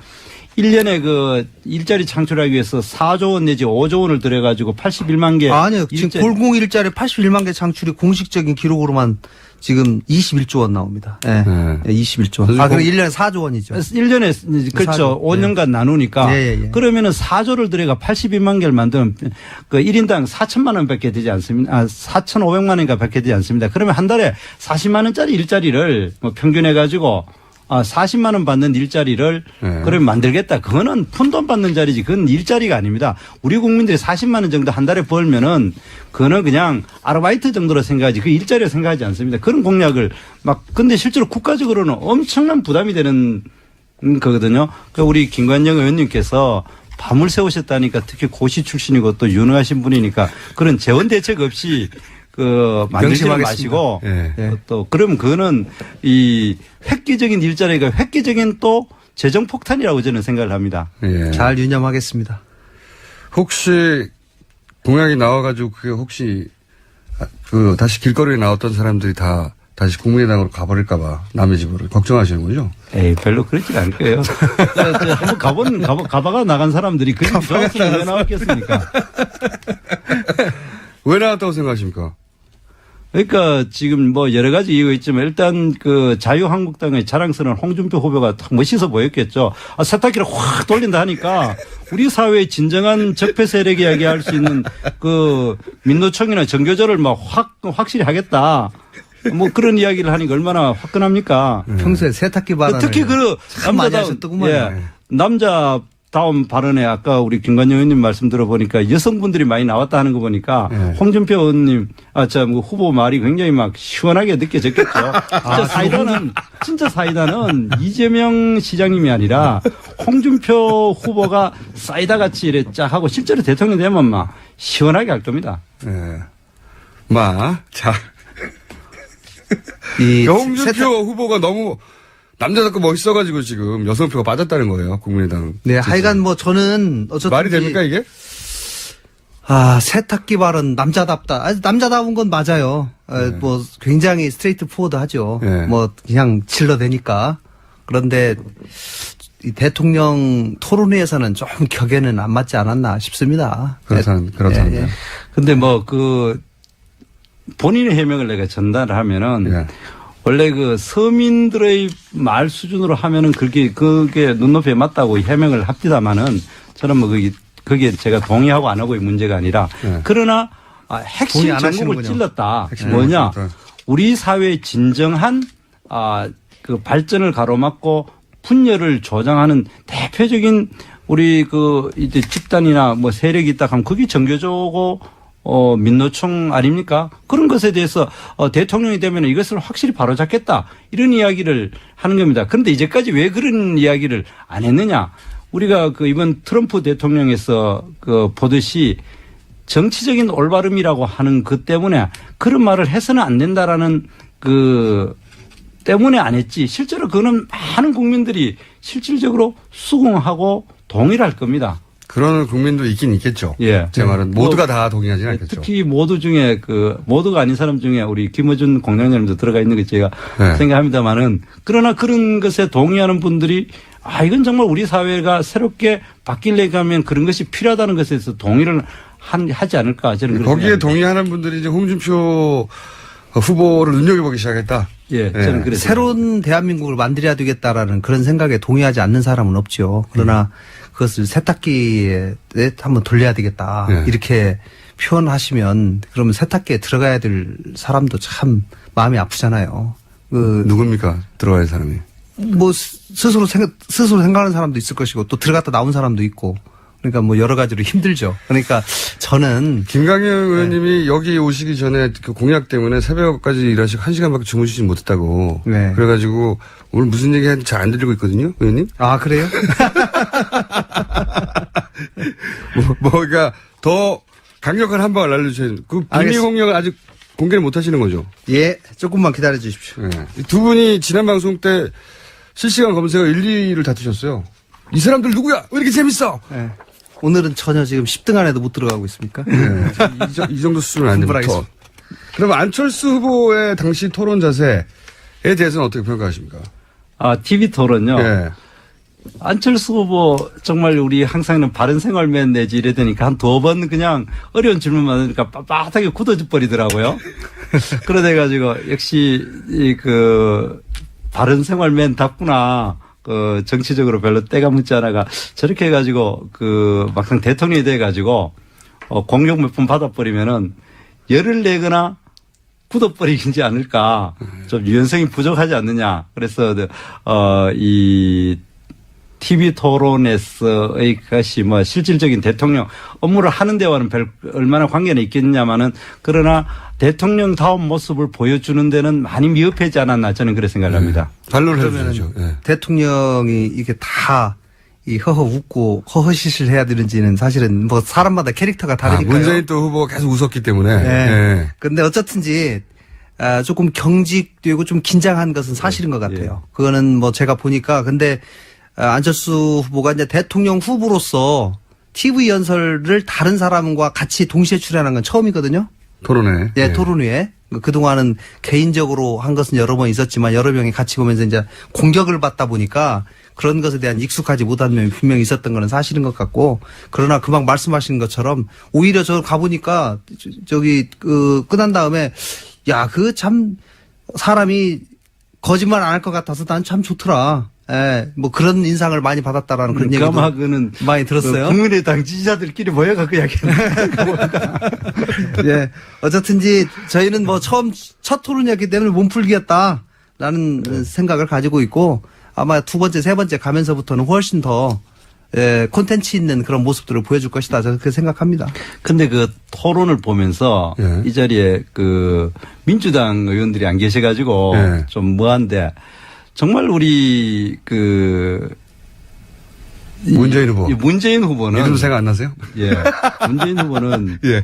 1년에 일자리 창출하기 위해서 4조 원 내지 5조 원을 들여가지고 81만 개. 아니요. 지금 골공 일자리 81만 개 창출이 공식적인 기록으로만 지금 21조 원 나옵니다. 21조 원. 그럼 1년에 4조 원이죠. 1년에, 그렇죠. 5년간 나누니까. 그러면은 4조를 들여가 81만 개를 만들면 1인당 4천만 원 밖에 되지 않습니다. 4,500만 원인가 밖에 되지 않습니다. 그러면 한 달에 40만 원짜리 일자리를 평균해가지고 40만 원 받는 일자리를 그러면 만들겠다. 그거는 푼돈 받는 자리지. 그건 일자리가 아닙니다. 우리 국민들이 40만 원 정도 한 달에 벌면은 그거는 그냥 아르바이트 정도로 생각하지 그 일자리로 생각하지 않습니다. 그런 공약을 근데 실제로 국가적으로는 엄청난 부담이 되는 거거든요. 그러니까 우리 김관영 의원님께서 밤을 새우셨다니까 특히 고시 출신이고 또 유능하신 분이니까 그런 재원 대책 없이 만들지 마시고 또 그러면 그거는 이 획기적인 일자리가 획기적인 또 재정 폭탄이라고 저는 생각을 합니다. 잘 유념하겠습니다. 혹시 공약이 나와가지고 그게 혹시 다시 길거리에 나왔던 사람들이 다시 국민의당으로 가버릴까봐 남의 집으로 걱정하시는 거죠? 별로 그렇지 않을 거예요. 한번 가봐가 나간 사람들이 그 집이 좋았으면 왜 나왔겠습니까? 왜 나왔다고 생각하십니까? 그러니까 지금 여러 가지 이유가 있지만 일단 자유한국당의 자랑스러운 홍준표 후보가 딱 멋있어 보였겠죠. 세탁기를 확 돌린다 하니까 우리 사회의 진정한 적폐 세력 이야기할 수 있는 민노총이나 정교조를 확실히 하겠다. 그런 이야기를 하니까 얼마나 화끈합니까? 평소에 세탁기 발언을 특히 참 많이 하셨더구만. 남자다운 발언에 아까 우리 김관영 의원님 말씀 들어보니까 여성분들이 많이 나왔다 하는 거 보니까 홍준표 의원님 후보 말이 굉장히 시원하게 느껴졌겠죠. 진짜 사이다는 이재명 시장님이 아니라 홍준표 후보가 사이다 같이 이래 쫙 하고 실제로 대통령 되면 시원하게 할 겁니다. 홍준표 후보가 너무 남자답고 멋있어가지고 지금 여성표가 빠졌다는 거예요, 국민의당. 하여간 저는 어쨌든 말이 됩니까 이게? 세탁기 발언 남자답다. 남자다운 건 맞아요. 굉장히 스트레이트 포워드하죠. 그냥 질러대니까. 그런데 이 대통령 토론회에서는 좀 격에는 안 맞지 않았나 싶습니다. 그렇답니다. 근데 본인의 해명을 내가 전달을 하면은 원래 서민들의 말 수준으로 하면은 그게 눈높이에 맞다고 해명을 합디다마는 저는 거기에 제가 동의하고 안 하고의 문제가 아니라 네. 그러나 동의 핵심 안 전국을 하시는군요. 찔렀다. 핵심 뭐냐? 찔렀다. 우리 사회의 진정한 그 발전을 가로막고 분열을 조장하는 대표적인 우리 그 이제 집단이나 뭐 세력이 있다 하면 그게 정교조고 민노총 아닙니까? 그런 것에 대해서 대통령이 되면 이것을 확실히 바로잡겠다 이런 이야기를 하는 겁니다. 그런데 이제까지 왜 그런 이야기를 안 했느냐? 우리가 그 이번 트럼프 대통령에서 그 보듯이 정치적인 올바름이라고 하는 그 때문에 그런 말을 해서는 안 된다라는 그 때문에 안 했지. 실제로 그거는 많은 국민들이 실질적으로 수긍하고 동의를 할 겁니다. 그런 국민도 있긴 있겠죠. 예. 제 말은 모두가 다 동의하지는 않겠죠. 특히 모두 중에 그 모두가 아닌 사람 중에 우리 김어준 공장장님도 들어가 있는 게 제가 네. 생각합니다만은 그러나 그런 것에 동의하는 분들이 이건 정말 우리 사회가 새롭게 바뀌려고 하면 그런 것이 필요하다는 것에 대해서 동의를 하지 않을까 저는 그렇게 거기에 생각합니다. 동의하는 분들이 이제 홍준표 후보를 눈여겨보기 시작했다. 예, 저는 그래서 새로운 대한민국을 만들어야 되겠다라는 그런 생각에 동의하지 않는 사람은 없죠. 그러나 그것을 세탁기에 한번 돌려야 되겠다. 네. 이렇게 표현하시면 그러면 세탁기에 들어가야 될 사람도 참 마음이 아프잖아요. 누굽니까? 들어가야 할 사람이. 뭐 스스로 생각하는 사람도 있을 것이고 또 들어갔다 나온 사람도 있고 그러니까 뭐 여러 가지로 힘들죠. 그러니까 저는 김강현 의원님이 여기 오시기 전에 그 공약 때문에 새벽까지 일하시고 1시간밖에 주무시지 못했다고. 네. 그래가지고 오늘 무슨 얘기 하는지 잘 안 들리고 있거든요, 의원님. 아 그래요? 그러니까 더 강력한 한 방을 날려주세요. 그 비밀 공약을 아직 공개를 못 하시는 거죠. 예, 조금만 기다려 주십시오. 네. 두 분이 지난 방송 때 실시간 검색어 1, 2를 다투셨어요. 이 사람들 누구야? 왜 이렇게 재밌어? 예. 오늘은 전혀 지금 10등 안에도 못 들어가고 있습니까? 네. 이 정도 수준은 안 됩니다. 분발하겠습니다. 그럼 안철수 후보의 당시 토론 자세에 대해서는 어떻게 평가하십니까? TV 토론요. 네. 안철수 후보 정말 우리 항상 바른 생활맨 내지 이래 되니까 한 2번 그냥 어려운 질문만 하니까 빳빳하게 굳어져 버리더라고요. 그러다 가지고 역시 그 바른 생활맨답구나. 그 정치적으로 별로 때가 묻지 않아가 저렇게 해가지고 그 막상 대통령이 돼가지고 공격 몇 번 받아버리면은 열을 내거나 굳어버리지 않을까 좀 유연성이 부족하지 않느냐. 그래서 이 TV 토론에서의 것이 뭐 실질적인 대통령 업무를 하는 데와는 얼마나 관계는 있겠냐마는 그러나 대통령다운 모습을 보여주는 데는 많이 미흡하지 않았나 저는 그렇게 생각을 합니다. 반론을 해주죠. 네. 대통령이 이게 다 이 허허 웃고 허허시실 해야 되는지는 사실은 뭐 사람마다 캐릭터가 다르니까요. 문재인 또 후보가 계속 웃었기 때문에. 네. 네. 근데 어쨌든지 조금 경직되고 좀 긴장한 것은 사실인 것 같아요. 그거는 뭐 제가 보니까 근데 안철수 후보가 이제 대통령 후보로서 TV 연설을 다른 사람과 같이 동시에 출연한 건 처음이거든요. 토론회. 예, 네. 토론회에. 그동안은 개인적으로 한 것은 여러 번 있었지만 여러 명이 같이 보면서 이제 공격을 받다 보니까 그런 것에 대한 익숙하지 못한 면이 분명히 있었던 건 사실인 것 같고 그러나 금방 말씀하신 것처럼 오히려 저 가보니까 저기 끝난 다음에 야, 참 사람이 거짓말 안 할 것 같아서 난 참 좋더라. 예, 뭐 그런 인상을 많이 받았다라는 그런 얘기도 그는 많이 들었어요. 국민의당 지지자들끼리 모여갖고 이야기하는 예, 어쨌든지 저희는 뭐 첫 토론이었기 때문에 몸풀기였다라는 생각을 가지고 있고 아마 두 번째, 세 번째 가면서부터는 훨씬 더 콘텐츠 있는 그런 모습들을 보여줄 것이다. 저는 그렇게 생각합니다. 근데 그 토론을 보면서 이 자리에 그 민주당 의원들이 안 계셔가지고 좀 뭐한데 정말 우리 문재인 후보. 문재인 후보는 이름 생각 안 나세요? 예. 문재인 후보는 예.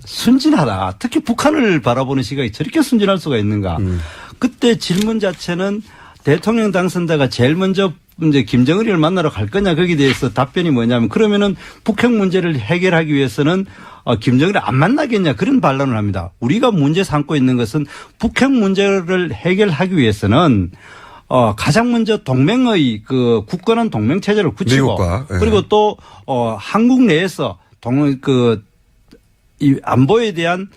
순진하다. 특히 북한을 바라보는 시각이 저렇게 순진할 수가 있는가. 그때 질문 자체는 대통령 당선자가 제일 먼저 이제 김정은이를 만나러 갈 거냐 거기에 대해서 답변이 뭐냐면 그러면은 북핵 문제를 해결하기 위해서는 김정은을 안 만나겠냐 그런 반론을 합니다. 우리가 문제 삼고 있는 것은 북핵 문제를 해결하기 위해서는 가장 먼저 동맹의 그 굳건한 동맹 체제를 구치고 미국과, 예. 그리고 또 한국 내에서 이 안보에 대한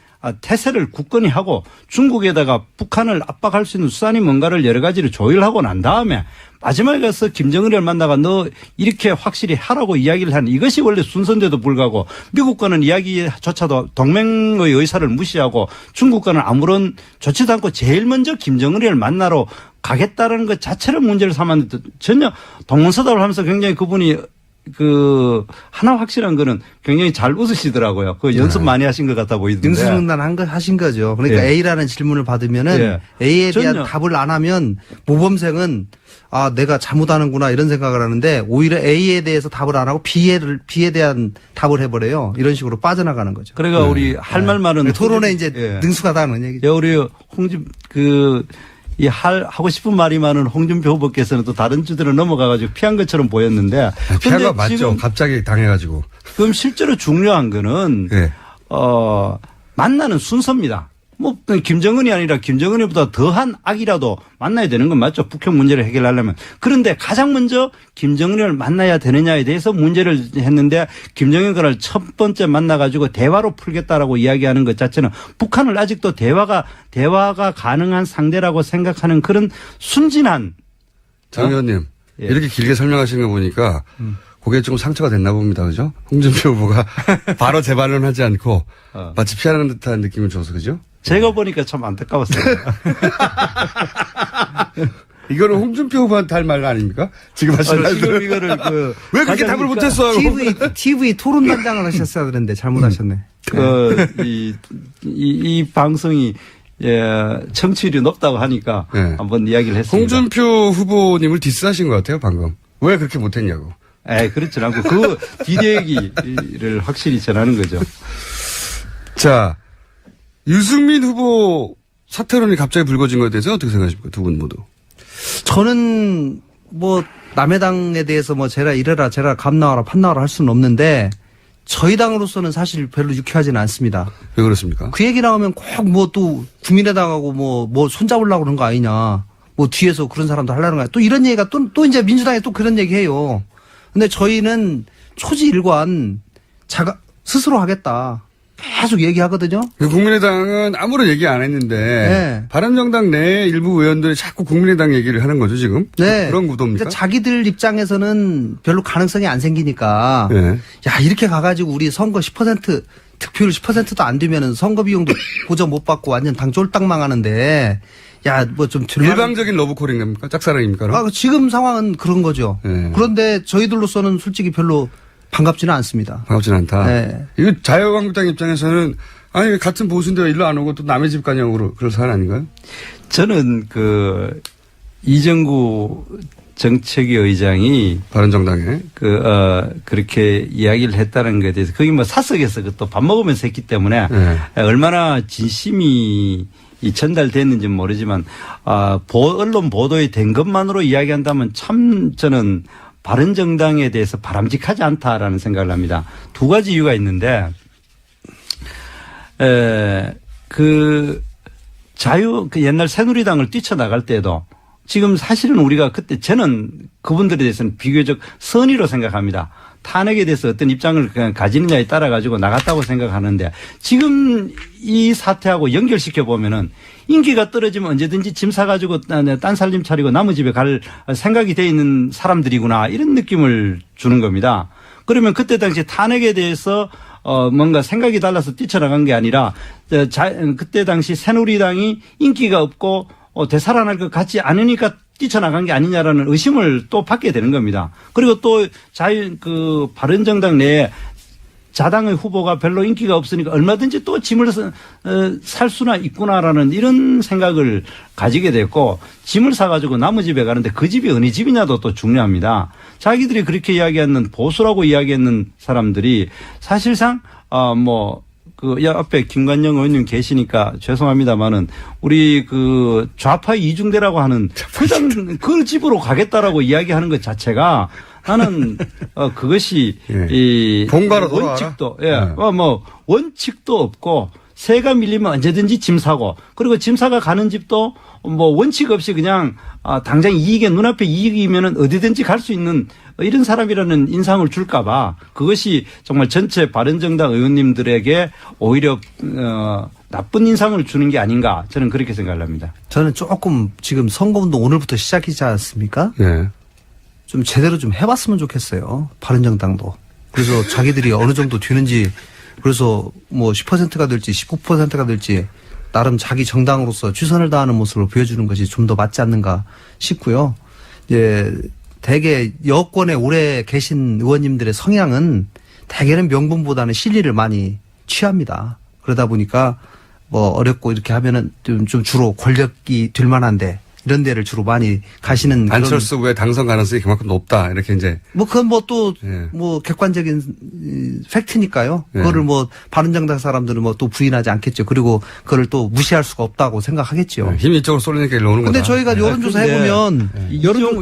태세를 굳건히 하고 중국에다가 북한을 압박할 수 있는 수단이 뭔가를 여러 가지를 조율하고 난 다음에 마지막에 가서 김정은을 만나가 너 이렇게 확실히 하라고 이야기를 하는 이것이 원래 순서인데도 불구하고 미국과는 이야기조차도 동맹의 의사를 무시하고 중국과는 아무런 좋지도 않고 제일 먼저 김정은을 만나러 가겠다는 것 자체를 문제를 삼았는데 전혀 동문서답을 하면서 굉장히 그분이 하나 확실한 거는 굉장히 잘 웃으시더라고요. 그 연습 많이 하신 것 같아 보이던데. 능수능란 하신 거죠. 그러니까 예. A라는 질문을 받으면은 예. A에 대한 전혀. 답을 안 하면 모범생은 내가 잘못하는구나 이런 생각을 하는데 오히려 A에 대해서 답을 안 하고 B에 대한 답을 해버려요. 이런 식으로 빠져나가는 거죠. 그러니까 우리 할 말만은 토론에 이제 예. 능숙하다는 얘기죠. 예, 우리 하고 싶은 말이 많은 홍준표 후보께서는 또 다른 주제로 넘어가가지고 피한 것처럼 보였는데. 피한 거 근데 맞죠. 지금 갑자기 당해가지고. 그럼 실제로 중요한 거는 예. 만나는 순서입니다. 뭐 김정은이 아니라 김정은이보다 더한 악이라도 만나야 되는 건 맞죠. 북핵 문제를 해결하려면. 그런데 가장 먼저 김정은을 만나야 되느냐에 대해서 문제를 했는데 김정은을 첫 번째 만나가지고 대화로 풀겠다라고 이야기하는 것 자체는 북한을 아직도 대화가 가능한 상대라고 생각하는 그런 순진한. 장 의원님 예. 이렇게 길게 설명하시는 거 보니까 그게 좀 상처가 됐나 봅니다. 그죠? 홍준표 후보가 바로 재발언을 하지 않고 마치 피하는 듯한 느낌을 줘서 그죠? 제가 보니까 참 안타까웠어요. 이거는 홍준표 후보한테 할 말 아닙니까? 지금 하시는 지금 말들은. 이거를 왜 그렇게 답을 못했어요? TV 토론단장을 하셨어야 되는데 잘못하셨네. 이 방송이 청취율이 높다고 하니까 네. 한번 이야기를 했습니다. 홍준표 후보님을 디스하신 것 같아요, 방금. 왜 그렇게 못했냐고. 그렇지 않고 그 뒷얘기를 확실히 전하는 거죠. 자, 유승민 후보 사퇴론이 갑자기 불거진 것에 대해서 어떻게 생각하십니까? 두 분 모두. 저는 남의 당에 대해서 제라 이래라 저래라 감 나와라 판 나와라 할 수는 없는데 저희 당으로서는 사실 별로 유쾌하지는 않습니다. 왜 그렇습니까? 그 얘기 나오면 꼭 또 국민의당하고 손잡으려고 그런 거 아니냐. 뒤에서 그런 사람도 하려는 거야. 또 이런 얘기가 또 이제 민주당에 또 그런 얘기 해요. 근데 저희는 초지일관 스스로 하겠다. 계속 얘기하거든요. 국민의당은 아무런 얘기 안 했는데 네. 바른정당 내 일부 의원들이 자꾸 국민의당 얘기를 하는 거죠 지금? 네. 그런 구도입니까? 그러니까 자기들 입장에서는 별로 가능성이 안 생기니까 네. 야 이렇게 가가지고 우리 선거 10% 득표율 10%도 안 되면은 선거 비용도 보전 못 받고 완전 당 쫄딱 망하는데 야 좀 일방적인 러브콜인 겁니까? 짝사랑입니까? 그럼? 지금 상황은 그런 거죠. 네. 그런데 저희들로서는 솔직히 별로 반갑지는 않습니다. 반갑진 않다. 네. 이거 자유한국당 입장에서는 아니 같은 보수인데 왜 일로 안 오고 또 남의 집 가냐고 그럴 사안 아닌가요? 저는 이정구 정책위 의장이 바른정당에 그렇게 이야기를 했다는 것에 대해서 거기 사석에서 또 밥 먹으면서 했기 때문에 네. 얼마나 진심이 전달됐는지는 모르지만 언론 보도에 된 것만으로 이야기한다면 참 저는 바른정당에 대해서 바람직하지 않다라는 생각을 합니다. 두 가지 이유가 있는데 옛날 새누리당을 뛰쳐나갈 때도 지금 사실은 우리가 그때 저는 그분들에 대해서는 비교적 선의로 생각합니다. 탄핵에 대해서 어떤 입장을 그냥 가지느냐에 따라 가지고 나갔다고 생각하는데 지금 이 사태하고 연결시켜 보면은 인기가 떨어지면 언제든지 짐 사가지고 딴 살림 차리고 남의 집에 갈 생각이 돼 있는 사람들이구나 이런 느낌을 주는 겁니다. 그러면 그때 당시 탄핵에 대해서 뭔가 생각이 달라서 뛰쳐나간 게 아니라 그때 당시 새누리당이 인기가 없고 되살아날 것 같지 않으니까 뛰쳐나간 게 아니냐라는 의심을 또 받게 되는 겁니다. 그리고 또 바른정당 내에 자당의 후보가 별로 인기가 없으니까 얼마든지 또 짐을 살 수나 있구나라는 이런 생각을 가지게 됐고 짐을 사가지고 남의 집에 가는데 그 집이 어느 집이냐도 또 중요합니다. 자기들이 그렇게 이야기하는 보수라고 이야기하는 사람들이 사실상 앞에 김관영 의원님 계시니까 죄송합니다만은 우리 좌파 이중대라고 하는 그 집으로 가겠다라고 이야기하는 것 자체가 나는 그것이 이 본가로 원칙도 원칙도 없고 새가 밀리면 언제든지 짐 사고 그리고 짐 사가 가는 집도 원칙 없이 그냥 당장 눈앞에 이익이면은 어디든지 갈 수 있는 이런 사람이라는 인상을 줄까봐 그것이 정말 전체 바른정당 의원님들에게 오히려 나쁜 인상을 주는 게 아닌가 저는 그렇게 생각을 합니다. 저는 조금 지금 선거운동 오늘부터 시작이지 않습니까? 예. 좀 제대로 좀 해봤으면 좋겠어요. 바른정당도. 그래서 자기들이 어느 정도 되는지 그래서 뭐 10%가 될지 19%가 될지 나름 자기 정당으로서 최선을 다하는 모습을 보여주는 것이 좀 더 맞지 않는가 싶고요. 이제 대개 여권에 오래 계신 의원님들의 성향은 대개는 명분보다는 실리를 많이 취합니다. 그러다 보니까 뭐 어렵고 이렇게 하면은 좀 주로 권력이 될 만한데 이런 데를 주로 많이 가시는 그런 안철수 왜 당선 가능성이 그만큼 높다 이렇게 이제 뭐 그건 뭐 또 예. 뭐 객관적인 팩트니까요. 예. 그거를 뭐 바른정당 사람들은 뭐 또 부인하지 않겠죠. 그리고 그거를 또 무시할 수가 없다고 생각하겠죠. 힘이 이쪽으로 쏠리니까 일로 오는 거다. 근데 저희가 여론조사 해보면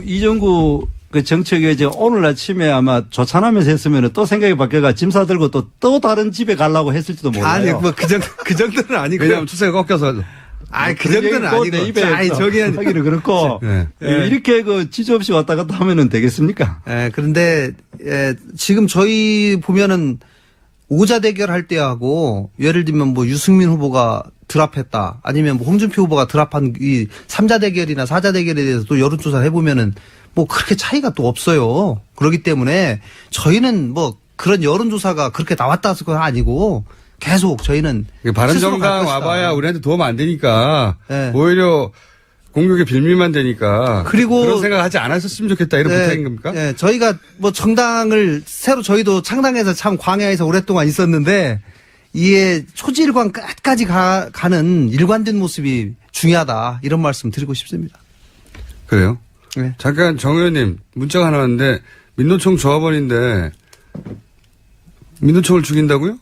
이정구 그 정책에 이제 오늘 아침에 아마 조찬하면서 했으면 또 생각이 바뀌어가 짐 싸들고 또 다른 집에 가려고 했을지도 몰라요. 아니 뭐 그 정도는 아니고요. 왜냐하면 추세가 꺾여서. 아니 그 정도는 아니고. 아니 저기는 하기는 그렇고 네. 이렇게 그 지조 없이 왔다 갔다 하면은 되겠습니까? 그런데 지금 저희 보면은 오자 대결할 때하고 예를 들면 뭐 유승민 후보가 드랍했다 아니면 뭐 홍준표 후보가 드랍한 이 3자 대결이나 4자 대결에 대해서 또 여론조사 해보면은 뭐 그렇게 차이가 또 없어요. 그렇기 때문에 저희는 뭐 그런 여론조사가 그렇게 나왔다 해서 그건 아니고 계속 저희는 바른정당 와봐야 우리한테 도움 안 되니까 네. 오히려 공격의 빌미만 되니까 그리고 그런 생각하지 않았었으면 좋겠다 이런 부탁인 겁니까? 네, 저희가 뭐 정당을 새로 저희도 창당해서 참 광야에서 오랫동안 있었는데 이에 초지일관 끝까지 가는 일관된 모습이 중요하다 이런 말씀 드리고 싶습니다. 그래요? 네. 잠깐 정 의원님 문자가 하나 왔는데 민노총 조합원인데 민노총을 죽인다고요?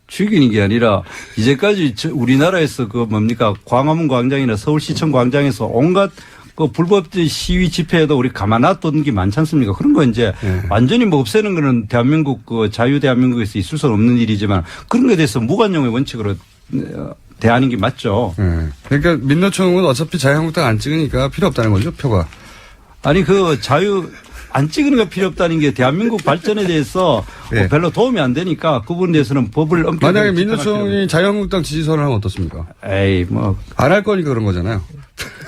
죽이는 게 아니라 이제까지 우리나라에서 그 뭡니까 광화문 광장이나 서울시청 광장에서 온갖 그 불법 시위 집회에도 우리 가만 놔둔 게 많지 않습니까? 그런 거 이제 완전히 뭐 없애는 거는 대한민국 그 자유 대한민국에서 있을 수 없는 일이지만 그런 거에 대해서 무관용의 원칙으로 대하는 게 맞죠. 네. 그러니까 민노총은 어차피 자유한국당 안 찍으니까 필요 없다는 거죠, 표가. 아니 그 자유 안 찍는 거 필요 없다는 게 대한민국 발전에 대해서 네. 별로 도움이 안 되니까 그 부분에 대해서는 법을 엄격하게 만약에 집행할 민노총이 자유한국당 지지선을 하면 어떻습니까? 에이 뭐 안 할 거니까 그런 거잖아요.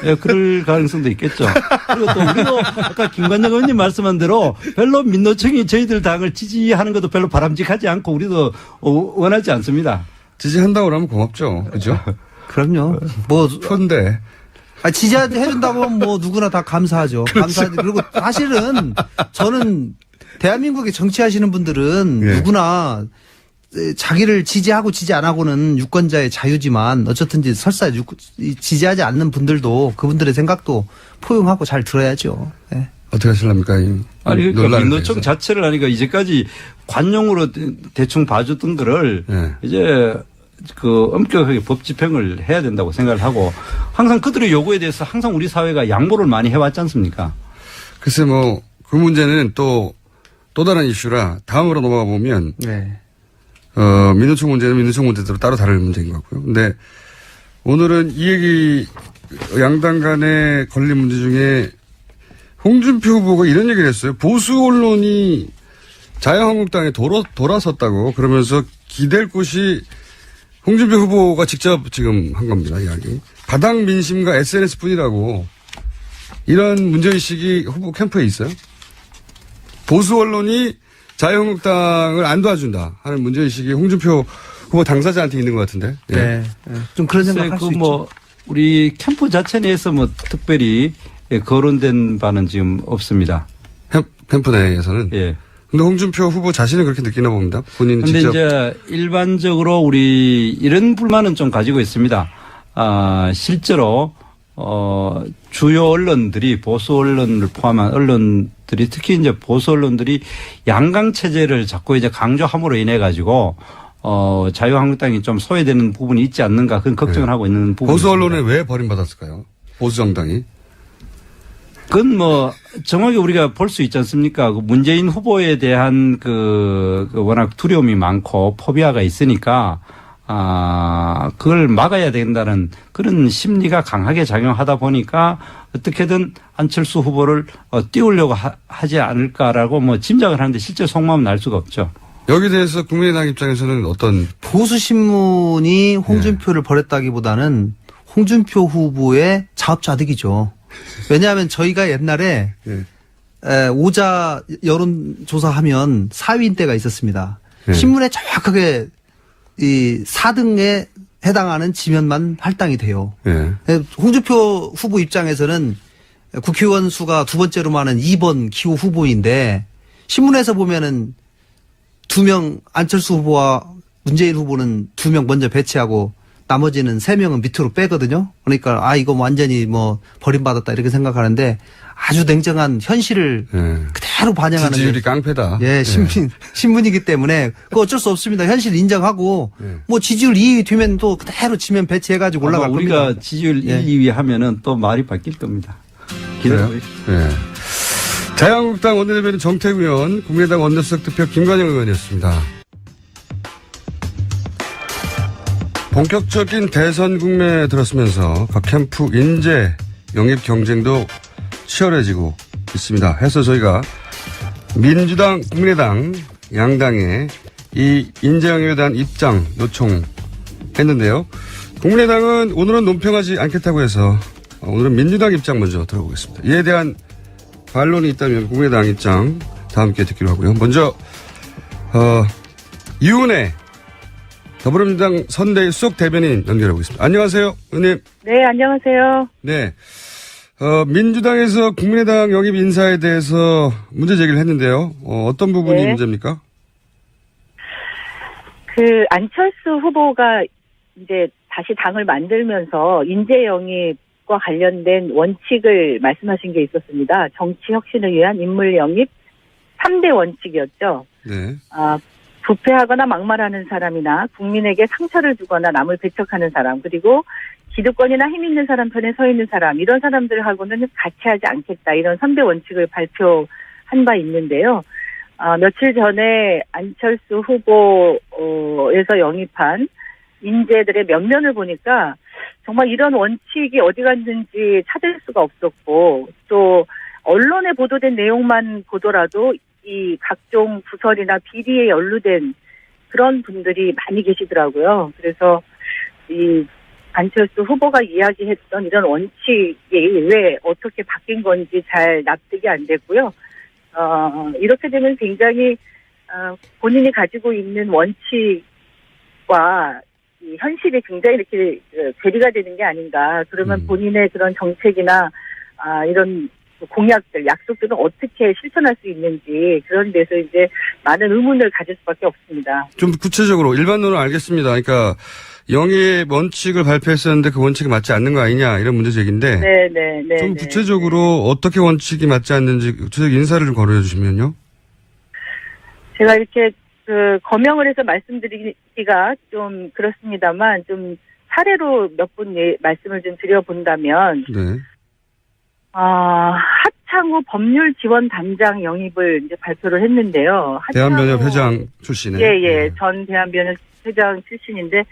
예, 그럴 가능성도 있겠죠. 그리고 또 우리도 아까 김관영 의원님 말씀한 대로 별로 민노총이 저희들 당을 지지하는 것도 별로 바람직하지 않고 우리도 원하지 않습니다. 지지한다고 그러면 고맙죠. 그죠? 그럼요. 뭐 표인데. 지지해준다고 하면 뭐 누구나 다 감사하죠. 감사하죠. 그리고 사실은 저는 대한민국에 정치하시는 분들은 예. 누구나 자기를 지지하고 지지 안 하고는 유권자의 자유지만 어쨌든지 설사 지지하지 않는 분들도 그분들의 생각도 포용하고 잘 들어야죠. 네. 어떻게 하실랍니까? 아니 그러니까 민노총 자체를 하니까 이제까지 관용으로 대충 봐줬던 거를 이제 그 엄격하게 법 집행을 해야 된다고 생각을 하고 항상 그들의 요구에 대해서 항상 우리 사회가 양보를 많이 해왔지 않습니까? 글쎄 뭐 그 문제는 또 다른 이슈라 다음으로 넘어가 보면 네. 민노총 문제는 민노총 문제대로 따로 다룰 문제인 것 같고요. 근데 오늘은 이 얘기 양당 간에 걸린 문제 중에 홍준표 후보가 이런 얘기를 했어요. 보수 언론이 자유한국당에 돌아섰다고 그러면서 기댈 곳이 홍준표 후보가 직접 지금 한 겁니다. 이야기. 바닥 민심과 SNS 뿐이라고 이런 문제의식이 후보 캠프에 있어요. 보수 언론이 자유한국당을 안 도와준다 하는 문제의식이 홍준표 후보 당사자한테 있는 것 같은데. 예. 네. 좀 그런 생각할 수 있죠. 우리 캠프 자체 내에서 뭐 특별히 거론된 바는 지금 없습니다. 캠프 내에서는. 예. 근데 홍준표 후보 자신은 그렇게 느끼나 봅니다. 본인 근데 직접. 이제 일반적으로 우리 이런 불만은 좀 가지고 있습니다. 실제로 주요 언론들이 보수 언론을 포함한 언론들이 특히 이제 보수 언론들이 양강 체제를 자꾸 이제 강조함으로 인해 가지고 자유한국당이 좀 소외되는 부분이 있지 않는가 그런 걱정을 하고 있는 부분. 보수 언론에 왜 버림받았을까요? 보수 정당이. 그건 뭐 정확히 우리가 볼 수 있지 않습니까? 그 문재인 후보에 대한 그 워낙 두려움이 많고 포비아가 있으니까 그걸 막아야 된다는 그런 심리가 강하게 작용하다 보니까 어떻게든 안철수 후보를 띄우려고 하지 않을까라고 뭐 짐작을 하는데 실제 속마음은 알 수가 없죠. 여기에 대해서 국민의당 입장에서는 어떤 보수 신문이 홍준표를 버렸다기보다는 홍준표 후보의 자업자득이죠. 왜냐하면 저희가 옛날에 오자 여론조사하면 4위인 때가 있었습니다. 신문에 정확하게 이 4등에 해당하는 지면만 할당이 돼요. 홍준표 후보 입장에서는 국회의원 수가 두 번째로 많은 2번 기호 후보인데 신문에서 보면은 2명 안철수 후보와 문재인 후보는 2명 먼저 배치하고 나머지는 3명은 밑으로 빼거든요. 그러니까 이거 완전히 뭐 버림받았다 이렇게 생각하는데 아주 냉정한 현실을 그대로 반영하는 지지율이 깡패다. 신문이기 때문에 그거 어쩔 수 없습니다. 현실 인정하고 뭐 지지율 2위 되면 또 그대로 지면 배치해가지고 올라갈 겁니다. 우리가 지지율 1, 2위 하면은 또 말이 바뀔 겁니다. 기다려보십시오. 자유한국당 원내대변인 정태구 의원, 국민의당 원내수석 대표 김관영 의원이었습니다. 본격적인 대선 국면에 들었으면서 각 캠프 인재 영입 경쟁도 치열해지고 있습니다. 해서 저희가 민주당, 국민의당 양당의 이 인재 영입에 대한 입장 요청했는데요. 국민의당은 오늘은 논평하지 않겠다고 해서 오늘은 민주당 입장 먼저 들어보겠습니다. 이에 대한 반론이 있다면 국민의당 입장 다음 기회에 듣기로 하고요. 먼저 이은혜 더불어민주당 선대위 수석 대변인 연결하고 있습니다. 안녕하세요, 의원님. 네, 안녕하세요. 네. 민주당에서 국민의당 영입 인사에 대해서 문제 제기를 했는데요. 어떤 부분이 네. 문제입니까? 안철수 후보가 이제 다시 당을 만들면서 인재 영입과 관련된 원칙을 말씀하신 게 있었습니다. 정치 혁신을 위한 인물 영입 3대 원칙이었죠. 네. 부패하거나 막말하는 사람이나 국민에게 상처를 주거나 남을 배척하는 사람, 그리고 기득권이나 힘 있는 사람 편에 서 있는 사람, 이런 사람들하고는 같이 하지 않겠다, 이런 3대 원칙을 발표한 바 있는데요. 며칠 전에 안철수 후보에서 영입한 인재들의 면면을 보니까 정말 이런 원칙이 어디 갔는지 찾을 수가 없었고, 또 언론에 보도된 내용만 보더라도 이 각종 부설이나 비리에 연루된 그런 분들이 많이 계시더라고요. 그래서 이 안철수 후보가 이야기했던 이런 원칙이 왜 어떻게 바뀐 건지 잘 납득이 안 됐고요. 이렇게 되면 굉장히 본인이 가지고 있는 원칙과 이 현실이 굉장히 이렇게 괴리가 되는 게 아닌가. 그러면 본인의 그런 정책이나 이런 공약들, 약속들은 어떻게 실천할 수 있는지, 그런 데서 이제 많은 의문을 가질 수밖에 없습니다. 좀 구체적으로 일반론은 알겠습니다. 그러니까 영입 원칙을 발표했었는데 그 원칙이 맞지 않는 거 아니냐, 이런 문제 제기인데 네. 좀 구체적으로 어떻게 원칙이 맞지 않는지 구체적 인사를 좀 거론해 주시면요. 제가 이렇게 거명을 해서 말씀드리기가 좀 그렇습니다만, 좀 사례로 몇 분 말씀을 좀 드려본다면, 네. 하창우 법률지원단장 영입을 이제 발표를 했는데요. 대한변협 회장 출신의. 예. 전 대한변협 회장 출신인데,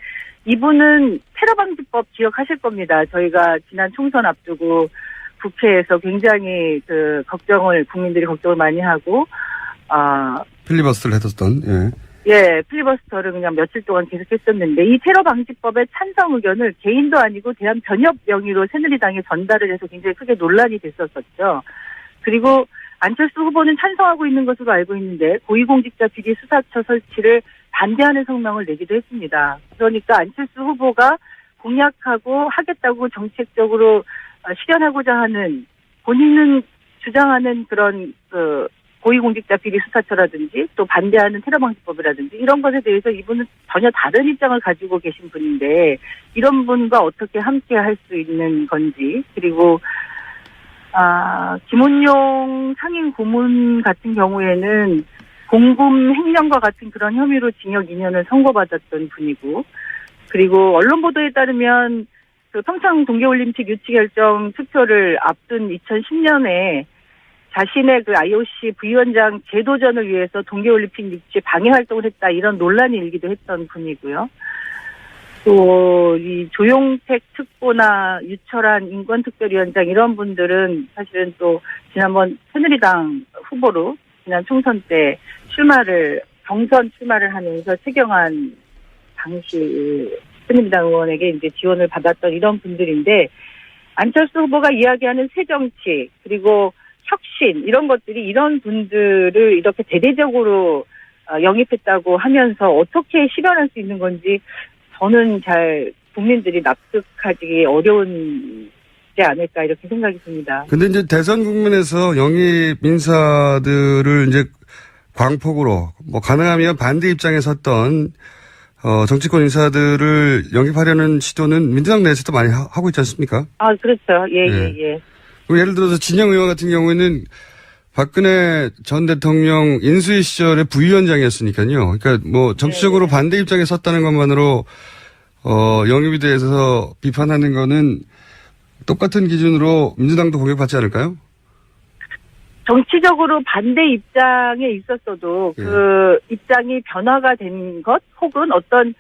이분은 테러방지법 기억하실 겁니다. 저희가 지난 총선 앞두고 국회에서 굉장히 국민들이 걱정을 많이 하고, 필리버스터를 했었던, 필리버스터를 그냥 며칠 동안 계속 했었는데, 이 테러방지법의 찬성 의견을 개인도 아니고 대한변협 명의로 새누리당에 전달을 해서 굉장히 크게 논란이 됐었었죠. 그리고 안철수 후보는 찬성하고 있는 것으로 알고 있는데, 고위공직자 비리 수사처 설치를 반대하는 성명을 내기도 했습니다. 그러니까 안철수 후보가 공약하고 하겠다고 정책적으로 실현하고자 하는, 본인은 주장하는 그런 고위공직자 비리 수사처라든지 또 반대하는 테러방지법이라든지 이런 것에 대해서 이분은 전혀 다른 입장을 가지고 계신 분인데, 이런 분과 어떻게 함께 할 수 있는 건지, 그리고 김은용 상임 고문 같은 경우에는 공금 횡령과 같은 그런 혐의로 징역 2년을 선고받았던 분이고, 그리고 언론 보도에 따르면 평창 동계올림픽 유치 결정 투표를 앞둔 2010년에 자신의 IOC 부위원장 재도전을 위해서 동계올림픽 유치 방해 활동을 했다, 이런 논란이 일기도 했던 분이고요. 또 이 조용택 특보나 유철한 인권특별위원장, 이런 분들은 사실은 또 지난번 새누리당 후보로 지난 총선 때 출마를 경선 출마를 하면서 최경환 당시 새누리당 의원에게 이제 지원을 받았던 이런 분들인데 안철수 후보가 이야기하는 새정치 그리고 혁신 이런 것들이 이런 분들을 이렇게 대대적으로 영입했다고 하면서 어떻게 실현할 수 있는 건지 저는 잘 국민들이 납득하기 어려운지 않을까 이렇게 생각이 듭니다. 근데 이제 대선 국면에서 영입 인사들을 이제 광폭으로 뭐 가능하면 반대 입장에 섰던 정치권 인사들을 영입하려는 시도는 민주당 내에서도 많이 하고 있지 않습니까? 아, 그렇죠. 예. 예를 들어서 진영 의원 같은 경우에는 박근혜 전 대통령 인수위 시절에 부위원장이었으니까요. 그러니까 뭐 정치적으로 반대 입장에 섰다는 것만으로 영입에 대해서 비판하는 거는 똑같은 기준으로 민주당도 공격받지 않을까요? 정치적으로 반대 입장에 있었어도 그 입장이 변화가 된 것 혹은 어떤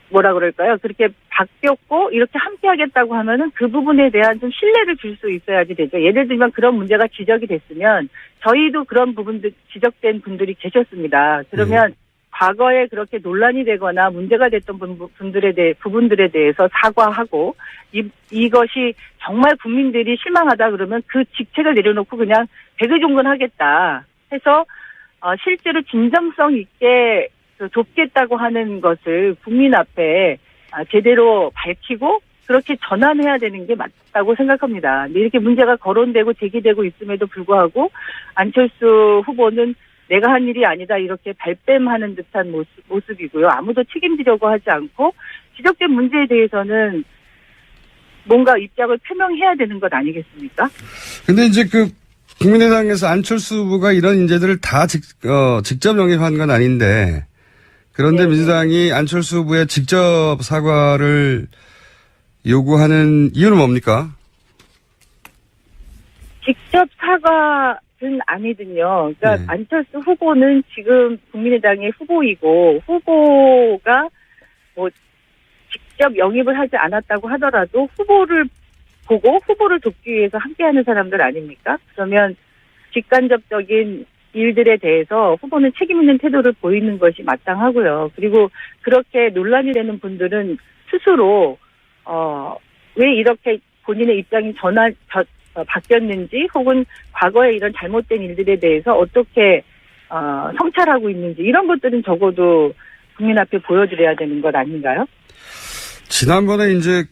뭐라 그럴까요? 그렇게 바뀌었고 이렇게 함께 하겠다고 하면은 그 부분에 대한 좀 신뢰를 줄 수 있어야지 되죠. 예를 들면 그런 문제가 지적이 됐으면 저희도 그런 부분들 지적된 분들이 계셨습니다. 그러면 과거에 그렇게 논란이 되거나 문제가 됐던 부분들에 대해서 사과하고 이것이 정말 국민들이 실망하다 그러면 그 직책을 내려놓고 그냥 백의종군하겠다 해서 실제로 진정성 있게 돕겠다고 하는 것을 국민 앞에 제대로 밝히고 그렇게 전환해야 되는 게 맞다고 생각합니다. 근데 이렇게 문제가 거론되고 제기되고 있음에도 불구하고 안철수 후보는 내가 한 일이 아니다 이렇게 발뺌하는 듯한 모습이고요. 아무도 책임지려고 하지 않고 지적된 문제에 대해서는 뭔가 입장을 표명해야 되는 것 아니겠습니까? 근데 이제 국민의당에서 안철수 후보가 이런 인재들을 다 직접 영입한 건 아닌데 그런데 민주당이 안철수 후보의 직접 사과를 요구하는 이유는 뭡니까? 직접 사과는 아니든요. 그러니까 안철수 후보는 지금 국민의당의 후보이고 후보가 뭐 직접 영입을 하지 않았다고 하더라도 후보를 보고 후보를 돕기 위해서 함께하는 사람들 아닙니까? 그러면 직간접적인 일들에 대해서 후보는 책임 있는 태도를 보이는 것이 마땅하고요. 그리고 그렇게 논란이 되는 분들은 스스로 왜 이렇게 본인의 입장이 바뀌었는지 혹은 과거에 이런 잘못된 일들에 대해서 어떻게 성찰하고 있는지 이런 것들은 적어도 국민 앞에 보여드려야 되는 것 아닌가요? 지난번에 이제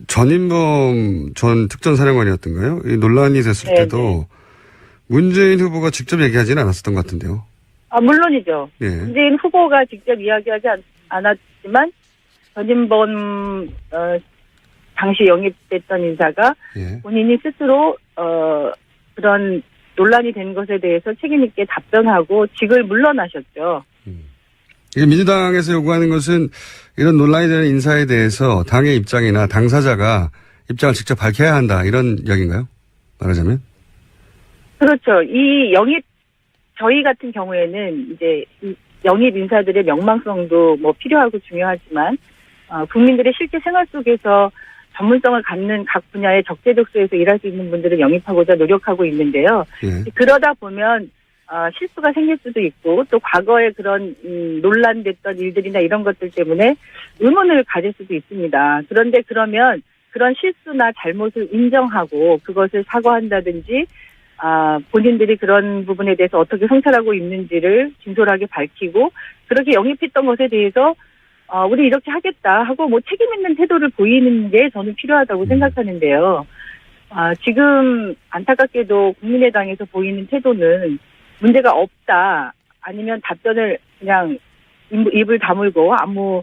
전인범 전 특전사령관이었던가요? 이 논란이 됐을 때도 문재인 후보가 직접 얘기하지는 않았었던 것 같은데요. 물론이죠. 문재인 후보가 직접 이야기하지 않았지만 전인범 당시 영입됐던 인사가 본인이 스스로 그런 논란이 된 것에 대해서 책임 있게 답변하고 직을 물러나셨죠. 민주당에서 요구하는 것은 이런 논란이 되는 인사에 대해서 당의 입장이나 당사자가 입장을 직접 밝혀야 한다 이런 이야기인가요? 말하자면? 그렇죠. 저희 같은 경우에는 이제 영입 인사들의 명망성도 뭐 필요하고 중요하지만 국민들의 실제 생활 속에서 전문성을 갖는 각 분야의 적재적소에서 일할 수 있는 분들을 영입하고자 노력하고 있는데요. 그러다 보면 실수가 생길 수도 있고 또 과거에 그런 논란됐던 일들이나 이런 것들 때문에 의문을 가질 수도 있습니다. 그런데 그러면 그런 실수나 잘못을 인정하고 그것을 사과한다든지 본인들이 그런 부분에 대해서 어떻게 성찰하고 있는지를 진솔하게 밝히고 그렇게 영입했던 것에 대해서 우리 이렇게 하겠다 하고 뭐 책임 있는 태도를 보이는 게 저는 필요하다고 생각하는데요. 지금 안타깝게도 국민의당에서 보이는 태도는 문제가 없다 아니면 답변을 그냥 입을 다물고 아무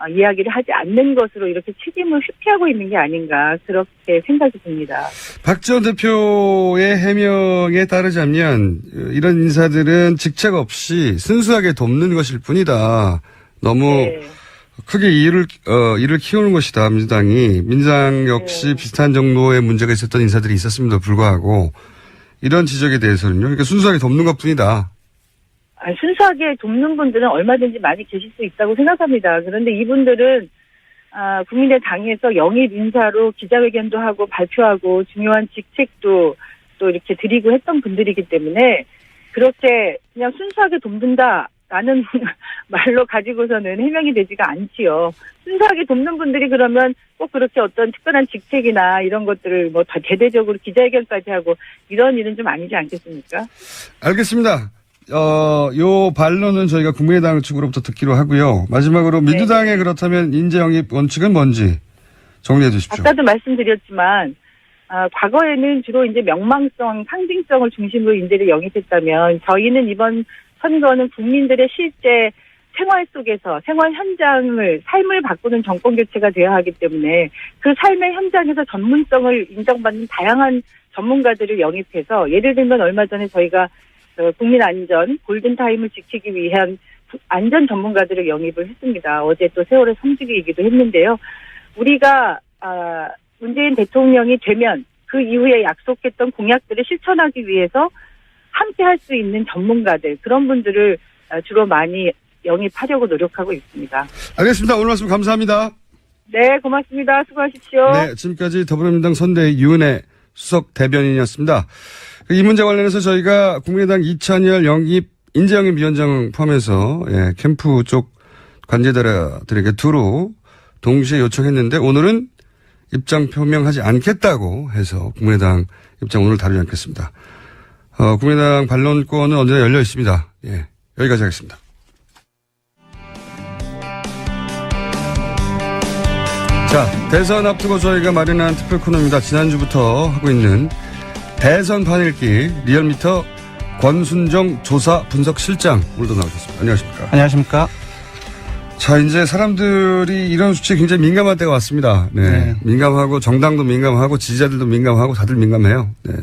이야기를 하지 않는 것으로 이렇게 책임을 회피하고 있는 게 아닌가 그렇게 생각이 듭니다. 박 전 대표의 해명에 따르자면 이런 인사들은 직책 없이 순수하게 돕는 것일 뿐이다. 너무 크게 일을 키우는 것이다. 민주당 역시 비슷한 정도의 문제가 있었던 인사들이 있었음에도 불구하고 이런 지적에 대해서는요. 그러니까 순수하게 돕는 것뿐이다. 순수하게 돕는 분들은 얼마든지 많이 계실 수 있다고 생각합니다. 그런데 이분들은 국민의당에서 영입 인사로 기자회견도 하고 발표하고 중요한 직책도 또 이렇게 드리고 했던 분들이기 때문에 그렇게 그냥 순수하게 돈 든다라는 말로 가지고서는 해명이 되지가 않지요. 순수하게 돕는 분들이 그러면 꼭 그렇게 어떤 특별한 직책이나 이런 것들을 뭐 더 대대적으로 기자회견까지 하고 이런 일은 좀 아니지 않겠습니까? 알겠습니다. 요 반론은 저희가 국민의당 측으로부터 듣기로 하고요. 마지막으로 민주당의 그렇다면 인재 영입 원칙은 뭔지 정리해 주십시오. 아까도 말씀드렸지만 과거에는 주로 이제 명망성, 상징성을 중심으로 인재를 영입했다면 저희는 이번 선거는 국민들의 실제 생활 속에서 생활 현장을 삶을 바꾸는 정권 교체가 되어야 하기 때문에 그 삶의 현장에서 전문성을 인정받는 다양한 전문가들을 영입해서 예를 들면 얼마 전에 저희가 국민 안전 골든타임을 지키기 위한 안전 전문가들을 영입을 했습니다. 어제 또 세월의 성지기이기도 했는데요. 우리가 문재인 대통령이 되면 그 이후에 약속했던 공약들을 실천하기 위해서 함께 할 수 있는 전문가들 그런 분들을 주로 많이 영입하려고 노력하고 있습니다. 알겠습니다. 오늘 말씀 감사합니다. 네, 고맙습니다. 수고하십시오. 네, 지금까지 더불어민주당 선대위 유은혜 수석 대변인이었습니다. 이 문제 관련해서 저희가 국민의당 이찬열 인재 영입 위원장 포함해서 캠프 쪽 관계자들에게 두루 동시에 요청했는데 오늘은 입장 표명하지 않겠다고 해서 국민의당 입장 오늘 다루지 않겠습니다. 국민의당 반론권은 언제나 열려 있습니다. 예, 여기까지 하겠습니다. 자, 대선 앞두고 저희가 마련한 특별 코너입니다. 지난주부터 하고 있는 대선 판읽기 리얼미터 권순정 조사 분석 실장 오늘도 나오셨습니다. 안녕하십니까? 안녕하십니까? 자, 이제 사람들이 이런 수치에 굉장히 민감할 때가 왔습니다. 네. 민감하고 정당도 민감하고 지지자들도 민감하고 다들 민감해요. 네.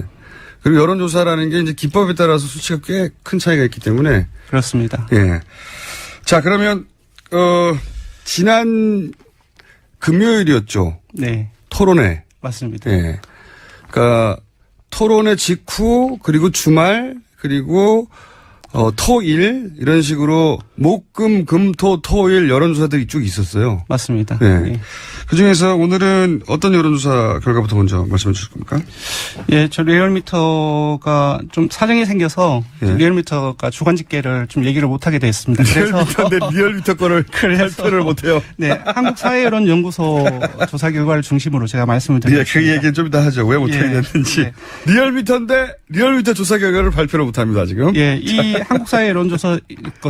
그리고 여론조사라는 게 이제 기법에 따라서 수치가 꽤 큰 차이가 있기 때문에. 그렇습니다. 예. 자, 그러면, 지난 금요일이었죠. 네. 토론회. 맞습니다. 예. 그러니까 토론회 직후 그리고 주말 그리고 토일 이런 식으로 목금 금토 토일 여론조사들이 쭉 있었어요. 맞습니다. 네. 예. 그중에서 오늘은 어떤 여론조사 결과부터 먼저 말씀해 주실 겁니까? 예, 저 리얼미터가 좀 사정이 생겨서 예. 리얼미터가 주간 집계를 좀 얘기를 못하게 됐습니다. 그래서 리얼미터 거를 발표를 못해요. 네, 한국사회여론연구소 조사 결과를 중심으로 제가 말씀을 드리겠습니다. 그 얘기는 좀 이따 하죠. 왜 못하게 예. 됐는지. 네. 리얼미터인데 리얼미터 조사 결과를 발표를 못합니다 지금. 예, 이 한국사회여론조사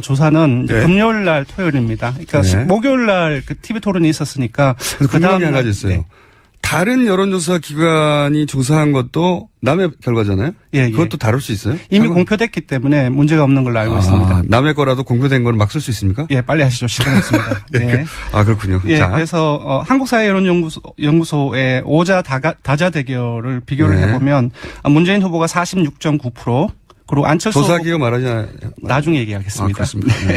조사는 이제 네. 금요일 날 토요일입니다. 그러니까 네. 목요일 날 그 TV 토론이 있었으니까 궁금한 게 한 가지 있어요. 네. 다른 여론조사 기관이 조사한 것도 남의 결과잖아요? 예, 예. 그것도 다룰 수 있어요? 이미 공표됐기 때문에 문제가 없는 걸로 알고 있습니다. 남의 거라도 공표된 거는 막 쓸 수 있습니까? 예, 빨리 하시죠. 시간 없습니다. 네. 아, 그렇군요. 예, 자. 그래서 한국사회여론연구소의 오자 다자 대결을 비교를 네. 해보면 문재인 후보가 46.9%, 그리고 안철수 조사기가 말하지 나중에 얘기하겠습니다. 아, 그렇습니다. 네.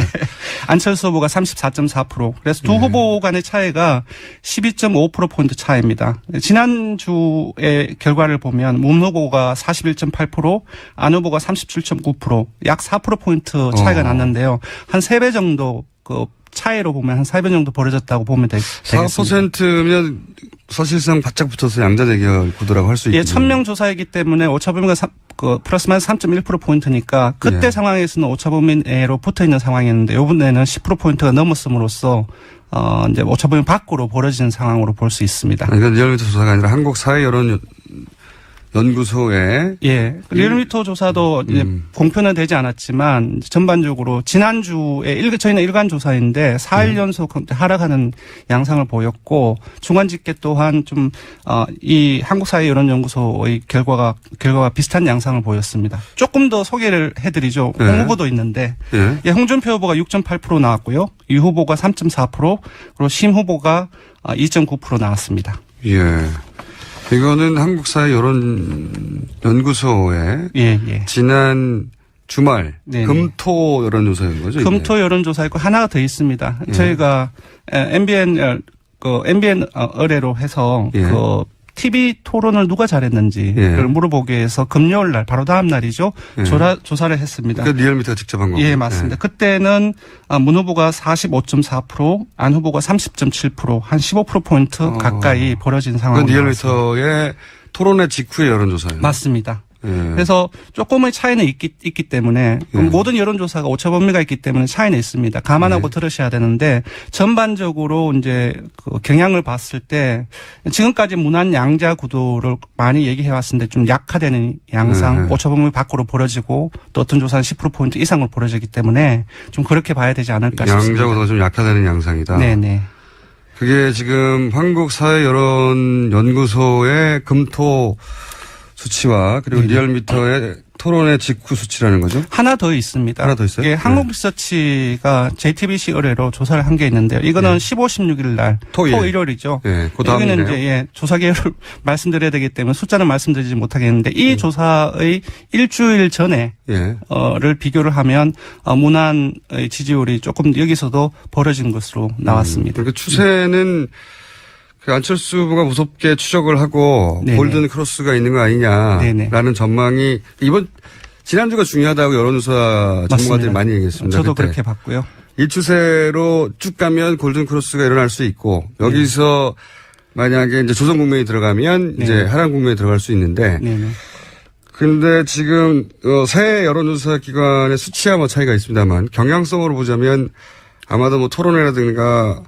안철수 후보가 34.4%. 그래서 두 후보 간의 차이가 12.5%포인트 차이입니다. 지난주의 결과를 보면 문 후보가 41.8%, 안 후보가 37.9%, 약 4%포인트 차이가 났는데요. 한 3배 정도 그 차이로 보면 한 4배 정도 벌어졌다고 보면 되겠습니다. 4%면 사실상 바짝 붙어서 양자 대결 구도라고 할 수 있죠. 예, 1000명 조사이기 때문에 오차범위가 플러스 마이너스 3.1%포인트니까 그때 예. 상황에서는 오차범위 내로 붙어 있는 상황이었는데 이번에는 10%포인트가 넘었음으로써 이제 오차범위 밖으로 벌어지는 상황으로 볼 수 있습니다. 그러니까 리얼미터 조사가 아니라 한국사회여론연구소의 예. 리얼미터 조사도 이제 공표는 되지 않았지만 전반적으로 지난주에 저희는 일간 조사인데 4일 연속 하락하는 양상을 보였고 중간 집계 또한 좀 이 한국사회여론연구소의 결과가 비슷한 양상을 보였습니다. 조금 더 소개를 해드리죠. 네. 홍 후보도 있는데 예. 예, 홍준표 후보가 6.8% 나왔고요. 유 후보가 3.4% 그리고 심 후보가 2.9% 나왔습니다. 예. 이거는 한국사회여론연구소의 예. 지난 주말 네네. 금토 여론조사인 거죠? 이게? 금토 여론조사 있고 하나가 더 있습니다. 예. 저희가 MBN 의뢰로 해서 예. 그 TV 토론을 누가 잘했는지를 예. 물어보기 위해서 금요일 날 바로 다음 날이죠. 예. 조사를 했습니다. 그 리얼미터가 직접 한 거고. 예, 맞습니다. 그때는 문 후보가 45.4%, 안 후보가 30.7%, 한 15%포인트 가까이 벌어진 그건 상황입니다. 리얼미터의 토론회 직후의 여론조사예요. 맞습니다. 그래서 조금의 차이는 있기 때문에 모든 여론조사가 오차범위가 있기 때문에 차이는 있습니다. 감안하고 들으셔야 되는데 전반적으로 이제 그 경향을 봤을 때 지금까지 무난 양자 구도를 많이 얘기해 왔는데 좀 약화되는 양상, 오차범위 밖으로 벌어지고 또 어떤 조사는 10%포인트 이상으로 벌어지기 때문에 좀 그렇게 봐야 되지 않을까 싶습니다. 양자 구도가 좀 약화되는 양상이다. 네네. 그게 지금 한국사회여론연구소의 금토 수치와 그리고 리얼미터의 토론의 직후 수치라는 거죠? 하나 더 있습니다. 하나 더 있어요? 예, 한국리서치가 JTBC 의뢰로 조사를 한 게 있는데요. 이거는 15, 16일 날 토일요일이죠. 예, 그 여기는 다음이네요. 이제 조사 개요를 말씀드려야 되기 때문에 숫자는 말씀드리지 못하겠는데 이 조사의 일주일 전에 를 비교를 하면 무난의 지지율이 조금 여기서도 벌어진 것으로 나왔습니다. 그러니까 추세는 그 안철수 후보가 무섭게 추적을 하고 네네. 골든 크로스가 있는 거 아니냐라는 네네. 전망이 지난주가 중요하다고 여론조사 전문가들이 많이 얘기했습니다. 저도 그때. 그렇게 봤고요. 이 추세로 쭉 가면 골든 크로스가 일어날 수 있고 여기서 만약에 이제 조선 국면이 들어가면 이제 하락 국면이 들어갈 수 있는데 근데 지금 새 여론조사 기관의 수치와 뭐 차이가 있습니다만 경향성으로 보자면 아마도 뭐 토론회라든가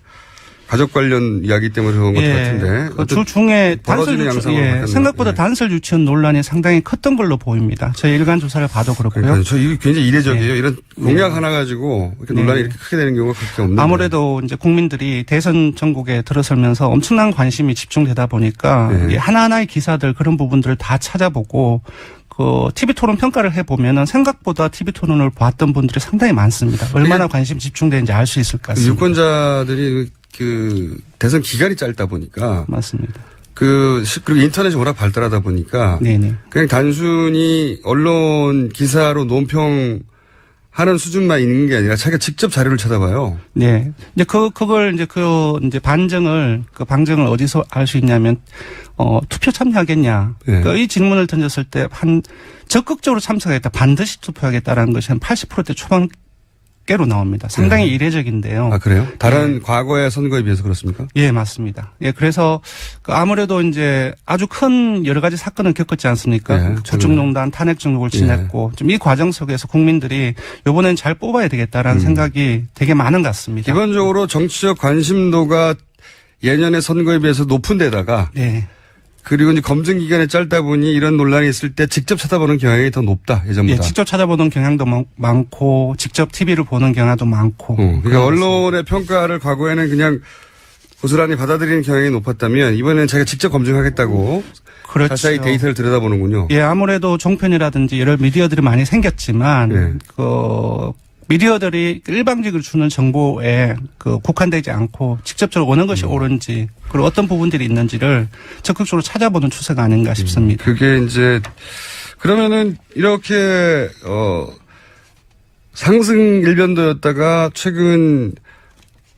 가족 관련 이야기 때문에 그런 것 같은데. 그 중에 단설 유치원, 생각보다 단설 유치원 논란이 상당히 컸던 걸로 보입니다. 저희 일간 조사를 봐도 그렇고요. 그러니까 저 이게 굉장히 이례적이에요. 이런 공약 하나 가지고 이렇게 논란이 이렇게 크게 되는 경우가 그렇게 없는데. 아무래도 이제 국민들이 대선 전국에 들어설면서 엄청난 관심이 집중되다 보니까 이 하나하나의 기사들 그런 부분들을 다 찾아보고 그 TV 토론 평가를 해보면은 생각보다 TV 토론을 봤던 분들이 상당히 많습니다. 얼마나 관심 집중되는지 알 수 있을 것 같습니다. 유권자들이 그 대선 기간이 짧다 보니까 맞습니다. 그리고 인터넷이 워낙 발달하다 보니까 네네. 그냥 단순히 언론 기사로 논평하는 수준만 있는 게 아니라 자기가 직접 자료를 찾아봐요. 네. 이제 그걸 이제 방증을 어디서 알 수 있냐면 투표 참여하겠냐. 그러니까 이 질문을 던졌을 때 적극적으로 참석하겠다. 반드시 투표하겠다라는 것이 한 80%대 초반께로 나옵니다. 상당히 이례적인데요. 아, 그래요? 다른 과거의 선거에 비해서 그렇습니까? 예, 맞습니다. 예, 그래서 아무래도 이제 아주 큰 여러 가지 사건을 겪었지 않습니까? 국정농단, 탄핵 정국을 지냈고 좀 이 과정 속에서 국민들이 이번엔 잘 뽑아야 되겠다라는 생각이 되게 많은 것 같습니다. 기본적으로 정치적 관심도가 예년의 선거에 비해서 높은 데다가 그리고 이제 검증 기간이 짧다 보니 이런 논란이 있을 때 직접 찾아보는 경향이 더 높다, 예전보다. 예, 직접 찾아보는 경향도 많고, 직접 TV를 보는 경향도 많고. 그러니까 언론의 평가를 과거에는 그냥 고스란히 받아들이는 경향이 높았다면 이번에는 자기가 직접 검증하겠다고. 그렇죠. 자세히 데이터를 들여다보는군요. 예, 아무래도 종편이라든지 여러 미디어들이 많이 생겼지만, 미디어들이 일방적으로 주는 정보에 국한되지 않고 직접적으로 어느 것이 옳은지 그리고 어떤 부분들이 있는지를 적극적으로 찾아보는 추세가 아닌가 싶습니다. 그게 이제 그러면은 이렇게 상승 일변도였다가 최근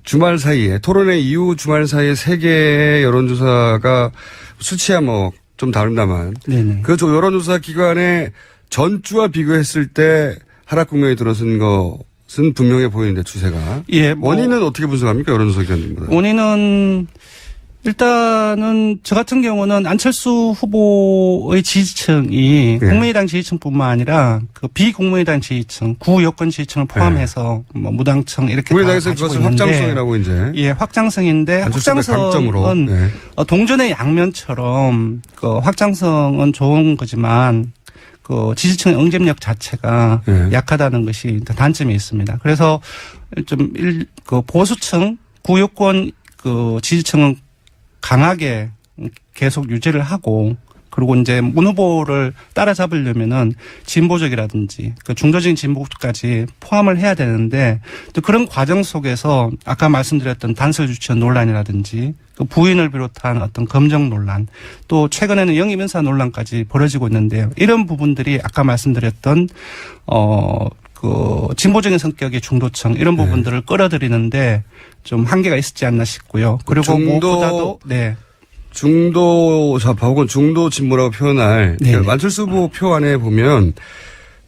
주말 사이에 토론회 이후 주말 사이에 3개의 여론조사가 수치야 뭐 좀 다릅니다만 그 여론조사 기관의 전주와 비교했을 때 하락 국면에 들어선 것은 분명해 보이는데 추세가. 예, 원인은 어떻게 분석합니까? 여론조사 기관들보다. 원인은 일단은 저 같은 경우는 안철수 후보의 지지층이 국민의당 지지층뿐만 아니라 그 비국민의당 지지층, 구여권 지지층을 포함해서 뭐 무당층 이렇게 국민의당에서 그것을 확장성이라고 이제. 예, 확장성인데 확장성은 동전의 양면처럼 그 확장성은 좋은 거지만 그 지지층의 응집력 자체가 약하다는 것이 단점이 있습니다. 그래서 좀 그 보수층, 구여권 그 지지층은 강하게 계속 유지를 하고 그리고 이제 문 후보를 따라잡으려면은 진보적이라든지 그 중도적인 진보까지 포함을 해야 되는데 또 그런 과정 속에서 아까 말씀드렸던 단설 유치원 논란이라든지 그 부인을 비롯한 어떤 검정 논란 또 최근에는 영입 인사 논란까지 벌어지고 있는데요. 이런 부분들이 아까 말씀드렸던 그 진보적인 성격의 중도층 이런 부분들을 끌어들이는데 좀 한계가 있었지 않나 싶고요. 그리고 무엇보다도 중도 좌파 혹은 중도 진보라고 표현할 안철수 후보 표 안에 보면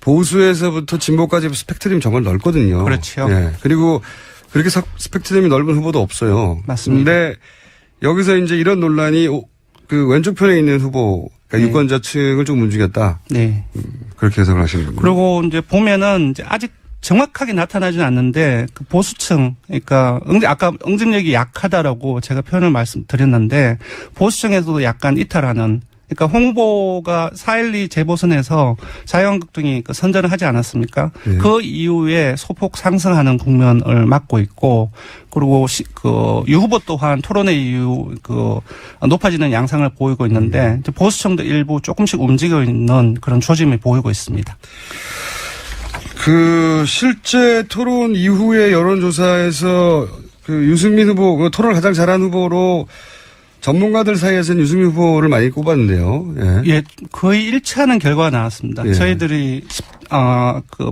보수에서부터 진보까지 스펙트럼이 정말 넓거든요. 그렇죠. 예. 그리고 그렇게 스펙트럼이 넓은 후보도 없어요. 맞습니다. 근데 여기서 이제 이런 논란이 그 왼쪽 편에 있는 후보, 그러니까 네. 유권자층을 좀 움직였다. 네. 그렇게 해석을 하시는 거예요. 그리고 이제 보면은 이제 아직 정확하게 나타나지는 않는데 그 보수층, 그러니까 아까 응집력이 약하다라고 제가 표현을 말씀드렸는데 보수층에서도 약간 이탈하는. 그러니까 홍 후보가 4.12 재보선에서 자유한국당이 그 선전을 하지 않았습니까? 네. 그 이후에 소폭 상승하는 국면을 맞고 있고, 그리고 유 후보 또한 토론회 이후 높아지는 양상을 보이고 있는데 이제 보수층도 일부 조금씩 움직여 있는 그런 조짐이 보이고 있습니다. 그 실제 토론 이후의 여론조사에서 그 유승민 후보, 그 토론을 가장 잘한 후보로 전문가들 사이에서는 유승민 후보를 많이 꼽았는데요. 예. 예, 거의 일치하는 결과가 나왔습니다. 예. 저희들이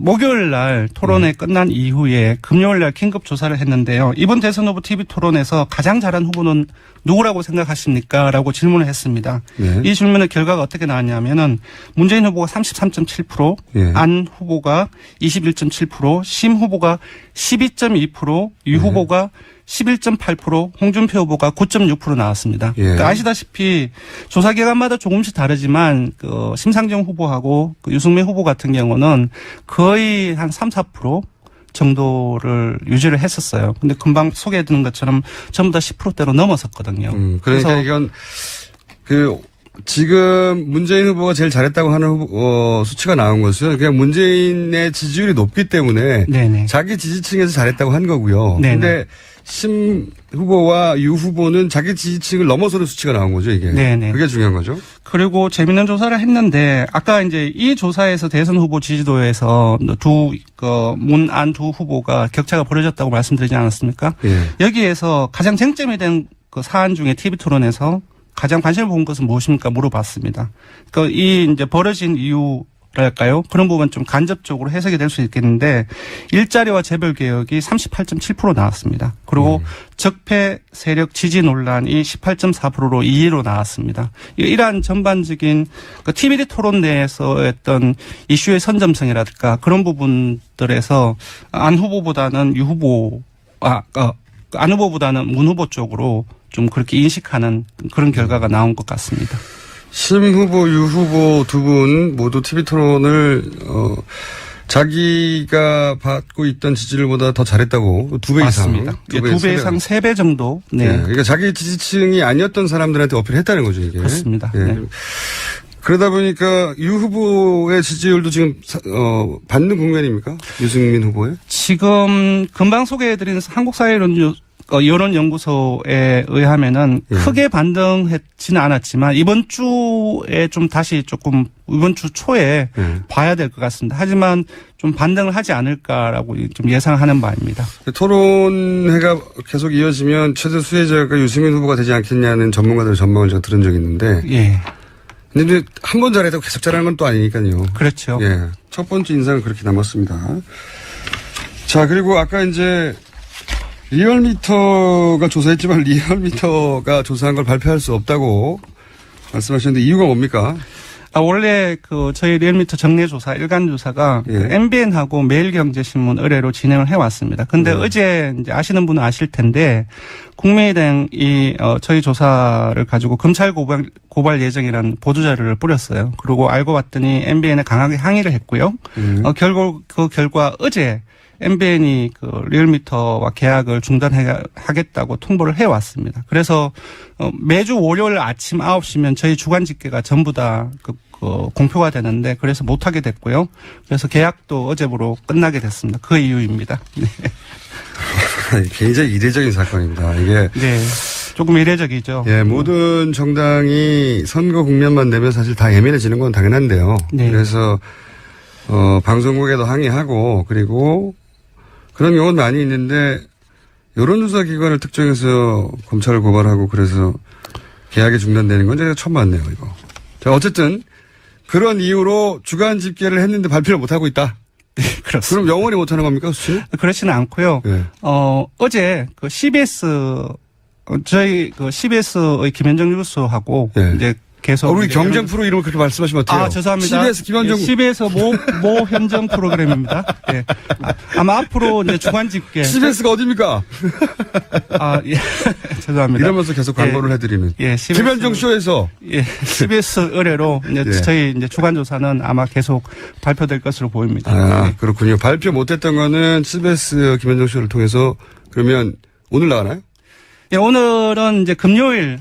목요일 날 토론회 끝난 이후에 금요일 날 긴급 조사를 했는데요. 이번 대선 후보 TV 토론에서 가장 잘한 후보는 누구라고 생각하십니까? 라고 질문을 했습니다. 예. 이 질문의 결과가 어떻게 나왔냐면은 문재인 후보가 33.7%, 예. 안 후보가 21.7%, 심 후보가 12.2%, 유 후보가 11.8%, 홍준표 후보가 9.6% 나왔습니다. 예. 그러니까 아시다시피 조사 기관마다 조금씩 다르지만 그 심상정 후보하고 그 유승민 후보 같은 경우는 거의 한 3, 4% 정도를 유지를 했었어요. 근데 금방 소개해드린 것처럼 전부 다 10%대로 넘어섰거든요. 그러니까 그래서 이건 지금 문재인 후보가 제일 잘했다고 하는 수치가 나온 것은 그냥 문재인의 지지율이 높기 때문에 네네. 자기 지지층에서 잘했다고 한 거고요. 네네. 근데 심 후보와 유 후보는 자기 지지층을 넘어서는 수치가 나온 거죠, 이게. 네네. 그게 중요한 거죠. 그리고 재밌는 조사를 했는데 아까 이제 이 조사에서 대선 후보 지지도에서 문, 안 두 후보가 격차가 벌어졌다고 말씀드리지 않았습니까? 예. 여기에서 가장 쟁점이 된 그 사안 중에 TV 토론에서 가장 관심을 본 것은 무엇입니까? 물어봤습니다. 그러니까 이 이제 벌어진 이유랄까요? 그런 부분 좀 간접적으로 해석이 될 수 있겠는데 일자리와 재벌 개혁이 38.7% 나왔습니다. 그리고 적폐 세력 지지 논란이 18.4%로 2위로 나왔습니다. 이러한 전반적인 그 TVD 토론 내에서 했던 이슈의 선점성이랄까 그런 부분들에서 안 후보보다는 유 후보 안 후보보다는 문 후보 쪽으로 좀 그렇게 인식하는 그런 결과가 나온 것 같습니다. 심 후보, 유 후보 두 분 모두 TV 토론을 자기가 받고 있던 지지율보다 더 잘했다고 2배 이상. 맞습니다. 2배 이상 3배 정도. 네. 네. 그러니까 자기 지지층이 아니었던 사람들한테 어필했다는 거죠, 이게. 그렇습니다. 네. 네. 그러다 보니까 유 후보의 지지율도 지금 받는 국면입니까? 유승민 후보의? 지금 금방 소개해드린 여론연구소에 의하면은 크게 반등했지는 않았지만 이번 주에 좀 다시 이번 주 초에 봐야 될 것 같습니다. 하지만 좀 반등을 하지 않을까라고 좀 예상하는 바입니다. 토론회가 계속 이어지면 최대 수혜자가 유승민 후보가 되지 않겠냐는 전문가들의 전망을 제가 들은 적이 있는데. 예. 근데 한 번 잘해도 계속 잘하는 건 또 아니니까요. 그렇죠. 예. 첫 번째 인상은 그렇게 남았습니다. 자, 그리고 아까 이제 리얼미터가 조사했지만 리얼미터가 조사한 걸 발표할 수 없다고 말씀하셨는데 이유가 뭡니까? 원래 저희 리얼미터 정례조사, 일간조사가 MBN하고 매일경제신문 의뢰로 진행을 해왔습니다. 근데 어제 이제 아시는 분은 아실 텐데 국민의당이 저희 조사를 가지고 검찰 고발 예정이라는 보도자료를 뿌렸어요. 그리고 알고 봤더니 MBN에 강하게 항의를 했고요. 결국 그 결과 어제 MBN이 리얼미터와 계약을 중단하겠다고 통보를 해왔습니다. 그래서 매주 월요일 아침 9시면 저희 주간 집계가 전부 다 공표가 되는데 그래서 못하게 됐고요. 그래서 계약도 어제부로 끝나게 됐습니다. 그 이유입니다. 네. 굉장히 이례적인 사건입니다. 이게 네, 조금 이례적이죠. 예, 모든 정당이 선거 국면만 되면 사실 다 예민해지는 건 당연한데요. 네. 그래서 방송국에도 항의하고 그리고 그런 경우는 많이 있는데 여론조사 기관을 특정해서 검찰을 고발하고 그래서 계약이 중단되는 건 제가 처음 봤네요, 이거. 자, 어쨌든 그런 이유로 주간 집계를 했는데 발표를 못하고 있다. 네, 그렇습니다. 그럼 영원히 못하는 겁니까, 수치는? 그렇지는 않고요. 네. 어제 CBS 저희 CBS의 김현정 뉴스하고 네. 이제 계속. 우리 경쟁 프로 이름을 그렇게 말씀하시면 어때요? 아, 죄송합니다. CBS 김현정. CBS 모 현정 프로그램입니다. 예. 아마 앞으로 이제 주간 집계. CBS가 어딥니까? 아, 예. 죄송합니다. 이러면서 계속 광고를 해드리는. 예, CBS, 김현정 쇼에서. 예, CBS 의뢰로 이제 예. 저희 이제 주간 조사는 아마 계속 발표될 것으로 보입니다. 아, 예. 그렇군요. 발표 못했던 거는 CBS 김현정 쇼를 통해서 그러면 오늘 나가나요? 예, 오늘은 이제 금요일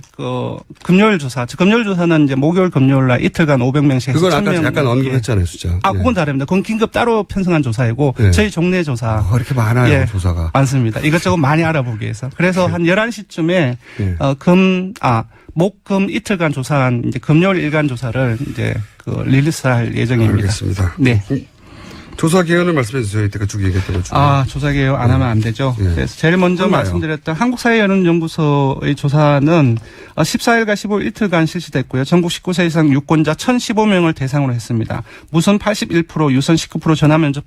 조사. 금요일 조사는 이제 목요일 금요일 날 이틀간 500명씩. 그건 아까 1000명. 약간 언급했잖아요, 숫자. 아, 예. 그건 다릅니다. 그건 긴급 따로 편성한 조사이고 예. 저희 종래 조사. 이렇게 많아요, 예. 조사가. 많습니다. 이것저것 많이 알아보기 위해서. 그래서 한 11시쯤에 예. 목금 이틀간 조사한 이제 금요일 일간 조사를 이제 릴리스할 예정입니다. 알겠습니다. 네. 조사 기간을 말씀해 주세요. 이때가 쭉 얘기했던 것 중에. 조사 개요 안 하면 안 되죠. 예. 그래서 제일 먼저 얼마요? 말씀드렸던 한국사회여론연구소의 조사는 14일과 15일 이틀간 실시됐고요. 전국 19세 이상 유권자 1,015명을 대상으로 했습니다. 무선 81%, 유선 19% 전화 면접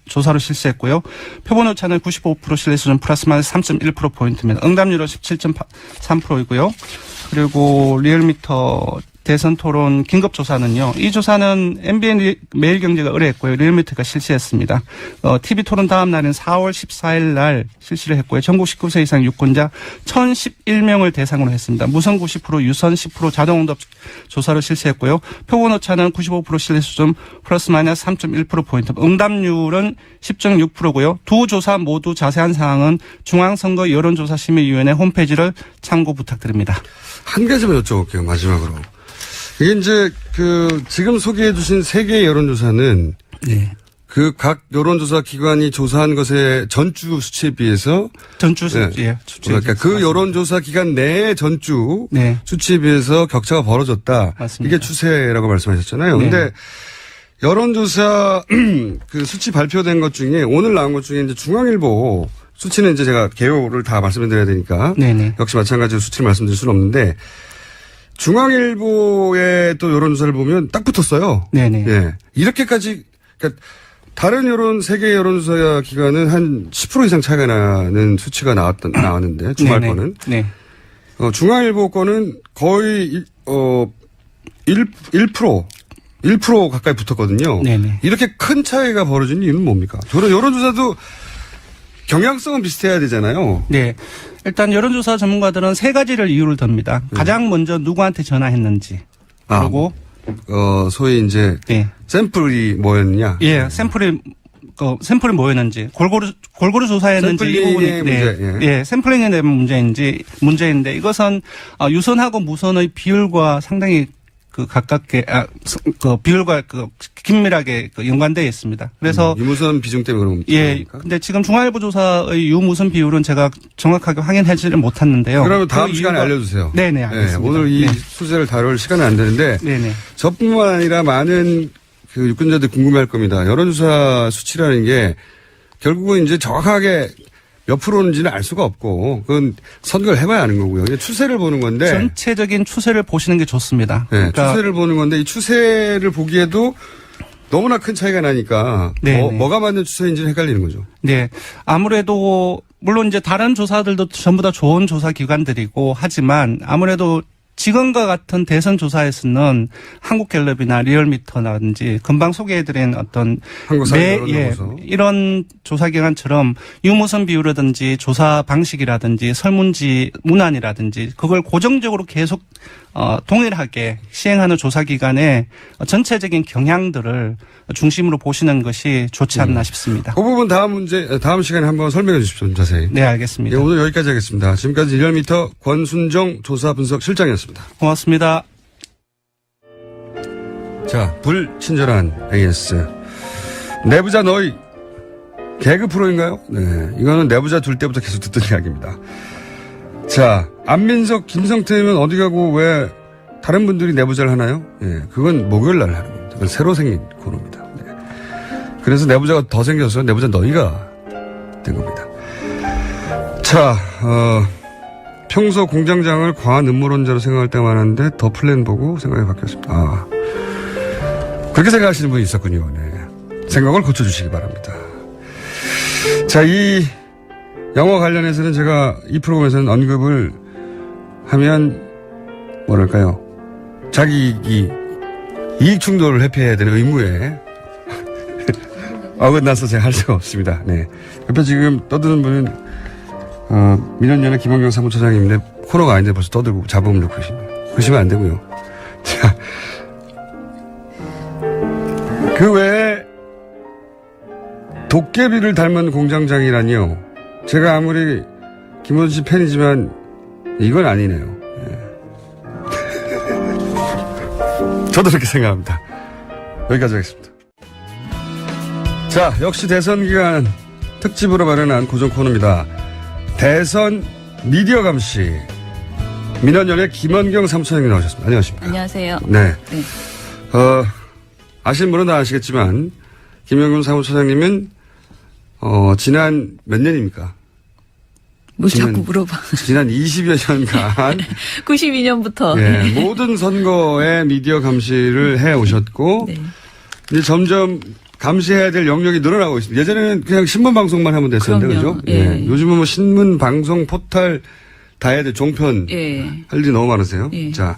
조사로 실시했고요. 표본 오차는 95% 신뢰 수준 플러스 마이너스 3.1%포인트입니다. 응답률은 17.3%이고요. 그리고 리얼미터 대선 토론 긴급 조사는요. 이 조사는 MBN 매일경제가 의뢰했고요. 리얼미터가 실시했습니다. TV 토론 다음 날인 4월 14일 날 실시를 했고요. 전국 19세 이상 유권자 1,011명을 대상으로 했습니다. 무선 90%, 유선 10% 자동응답 조사를 실시했고요. 표본 오차는 95% 신뢰 수준 플러스 마이너스 3.1%포인트. 응답률은 10.6%고요. 두 조사 모두 자세한 사항은 중앙선거 여론조사심의위원회 홈페이지를 참고 부탁드립니다. 한 가지만 여쭤볼게요, 마지막으로. 이게 이제 지금 소개해 주신 3개의 여론조사는 네. 그 각 여론조사 기관이 조사한 것의 전주 수치에 비해서 전주 네. 예. 그러니까 그 여론조사 기간 내의 전주 네. 수치에 비해서 격차가 벌어졌다. 맞습니다. 이게 추세라고 말씀하셨잖아요. 네. 근데 여론조사 그 수치 발표된 것 중에 오늘 나온 것 중에 이제 중앙일보 수치는 이제 제가 개요를 다 말씀을 드려야 되니까 네네. 역시 마찬가지로 수치를 말씀드릴 수는 없는데 중앙일보의 또 여론조사를 보면 딱 붙었어요. 네네. 예. 이렇게까지, 그러니까 다른 세계 여론조사 기관은 한 10% 이상 차이가 나는 수치가 나왔는데, 주말 네네. 거는. 네. 중앙일보 거는 거의, 1% 가까이 붙었거든요. 네네. 이렇게 큰 차이가 벌어진 이유는 뭡니까? 저는 여론조사도 경향성은 비슷해야 되잖아요. 네. 일단 여론조사 전문가들은 3가지를 이유를 듭니다. 가장 먼저 누구한테 전화했는지. 그리고 소위 이제 네. 샘플이 뭐였느냐. 예, 샘플이 뭐였는지 골고루 조사했는지 이 부분이 샘플링의 문제. 예, 샘플링에 대한 문제인데 이것은 유선하고 무선의 비율과 상당히 가깝게 비율과 긴밀하게 연관되어 있습니다. 그래서 유무선 비중 때문에 그런 겁니까? 예, 근데 지금 중앙일보 조사의 유무선 비율은 제가 정확하게 확인하지는 못했는데요. 그러면 다음 시간에 알려주세요. 네네, 알겠습니다. 네, 오늘 이 소재를 다룰 시간은 안 되는데 네네. 저뿐만 아니라 많은 그 유권자들이 궁금해할 겁니다. 여론조사 수치라는 게 결국은 이제 정확하게 몇 프로인지는 알 수가 없고 그건 선거를 해봐야 아는 거고요. 그냥 추세를 보는 건데 전체적인 추세를 보시는 게 좋습니다. 네, 그러니까 추세를 보는 건데 이 추세를 보기에도 너무나 큰 차이가 나니까 뭐가 맞는 추세인지는 헷갈리는 거죠. 네, 아무래도 물론 이제 다른 조사들도 전부 다 좋은 조사 기관들이고 하지만 아무래도 지금과 같은 대선 조사에서는 한국갤럽이나 리얼미터라든지 금방 소개해드린 어떤 이런 조사기관처럼 유무선 비율이라든지 조사 방식이라든지 설문지 문안이라든지 그걸 고정적으로 계속 동일하게 시행하는 조사기관의 전체적인 경향들을 중심으로 보시는 것이 좋지 않나 싶습니다. 그 부분 다음 시간에 한번 설명해 주십시오. 자세히. 네, 알겠습니다. 네, 오늘 여기까지 하겠습니다. 지금까지 리얼미터 권순정 조사분석실장이었습니다. 고맙습니다. 자, 불친절한 AS. 내부자 너희 개그 프로인가요? 네, 이거는 내부자 둘 때부터 계속 듣던 이야기입니다. 자, 안민석, 김성태면 어디 가고 왜 다른 분들이 내부자를 하나요? 예, 그건 목요일 날 하는 겁니다. 그건 새로 생긴 코너입니다. 네. 그래서 내부자가 더 생겨서 내부자 너희가 된 겁니다. 자, 평소 공장장을 과한 음모론자로 생각할 때가 많았는데 더 플랜 보고 생각이 바뀌었습니다. 그렇게 생각하시는 분이 있었군요. 네. 생각을 고쳐주시기 바랍니다. 자, 이 영화 관련해서는 제가 이 프로그램에서는 언급을 하면 뭐랄까요? 자기 이익 충돌을 회피해야 되는 의무에 어긋나서 제가 할 수가 없습니다. 네. 옆에 지금 떠드는 분은, 민원연의 김원경 사무처장님인데 코너가 아닌데 벌써 떠들고 잡음을 넣고 계십니다. 그러시면 안 되고요. 자. 그 외에 도깨비를 닮은 공장장이라니요. 제가 아무리 김원준 씨 팬이지만 이건 아니네요. 저도 그렇게 생각합니다. 여기까지 하겠습니다. 자, 역시 대선 기간 특집으로 마련한 고정 코너입니다. 대선 미디어 감시. 민원연의 김원경 사무처장님 나오셨습니다. 안녕하십니까. 안녕하세요. 네. 네. 아시는 분은 다 아시겠지만, 김원경 사무처장님은, 지난 몇 년입니까? 뭐 자꾸 물어봐. 지난 20여 년간 92년부터. 예, 모든 선거에 미디어 감시를 해 오셨고 네. 이제 점점 감시해야 될 영역이 늘어나고 있습니다. 예전에는 그냥 신문 방송만 하면 됐었는데 그럼요. 그죠? 예. 예. 요즘은 뭐 신문 방송 포털 다 해야 돼. 종편 예. 할 일이 너무 많으세요. 예. 자,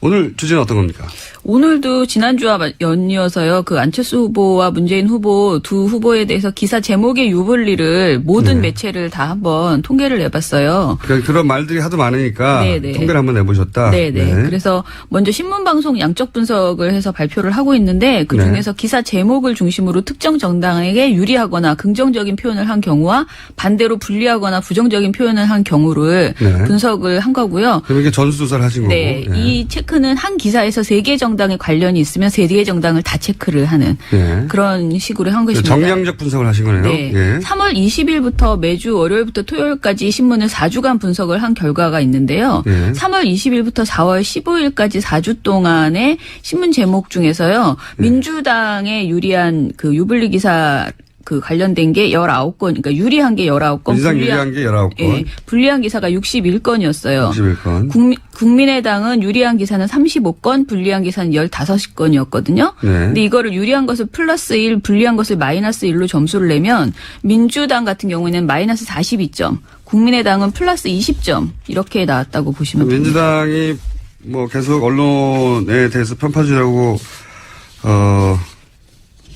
오늘 주제는 어떤 겁니까? 오늘도 지난주와 연이어서요. 그 안철수 후보와 문재인 후보 두 후보에 대해서 기사 제목의 유불리를 모든 매체를 다 한번 통계를 내봤어요. 그러니까 그런 말들이 하도 많으니까 네네. 통계를 한번 내보셨다. 네네. 네. 그래서 먼저 신문방송 양적 분석을 해서 발표를 하고 있는데 그중에서 기사 제목을 중심으로 특정 정당에게 유리하거나 긍정적인 표현을 한 경우와 반대로 불리하거나 부정적인 표현을 한 경우를 분석을 한 거고요. 그럼 이게 전수조사를 하신 네. 거고. 예. 이 체크는 한 기사에서 3개 정당에 관련이 있으면 3개 정당을 다 체크를 하는 예. 그런 식으로 한 것입니다. 정량적 분석을 하신 거네요. 네. 예. 3월 20일부터 매주 월요일부터 토요일까지 신문을 4주간 분석을 한 결과가 있는데요. 예. 3월 20일부터 4월 15일까지 4주 동안의 신문 제목 중에서요. 민주당에 유리한 그 유불리 기사 그 관련된 게 19건, 그러니까 유리한 게 19건, 민주당 유리한 게 19건. 예, 불리한 기사가 61건이었어요. 61건. 국민의당은 유리한 기사는 35건, 불리한 기사는 15건이었거든요. 네. 근데 이거를 유리한 것을 플러스 1, 불리한 것을 마이너스 1로 점수를 내면 민주당 같은 경우에는 마이너스 42점, 국민의당은 플러스 20점 이렇게 나왔다고 보시면 됩니다. 민주당이 뭐 계속 언론에 대해서 편파주의라고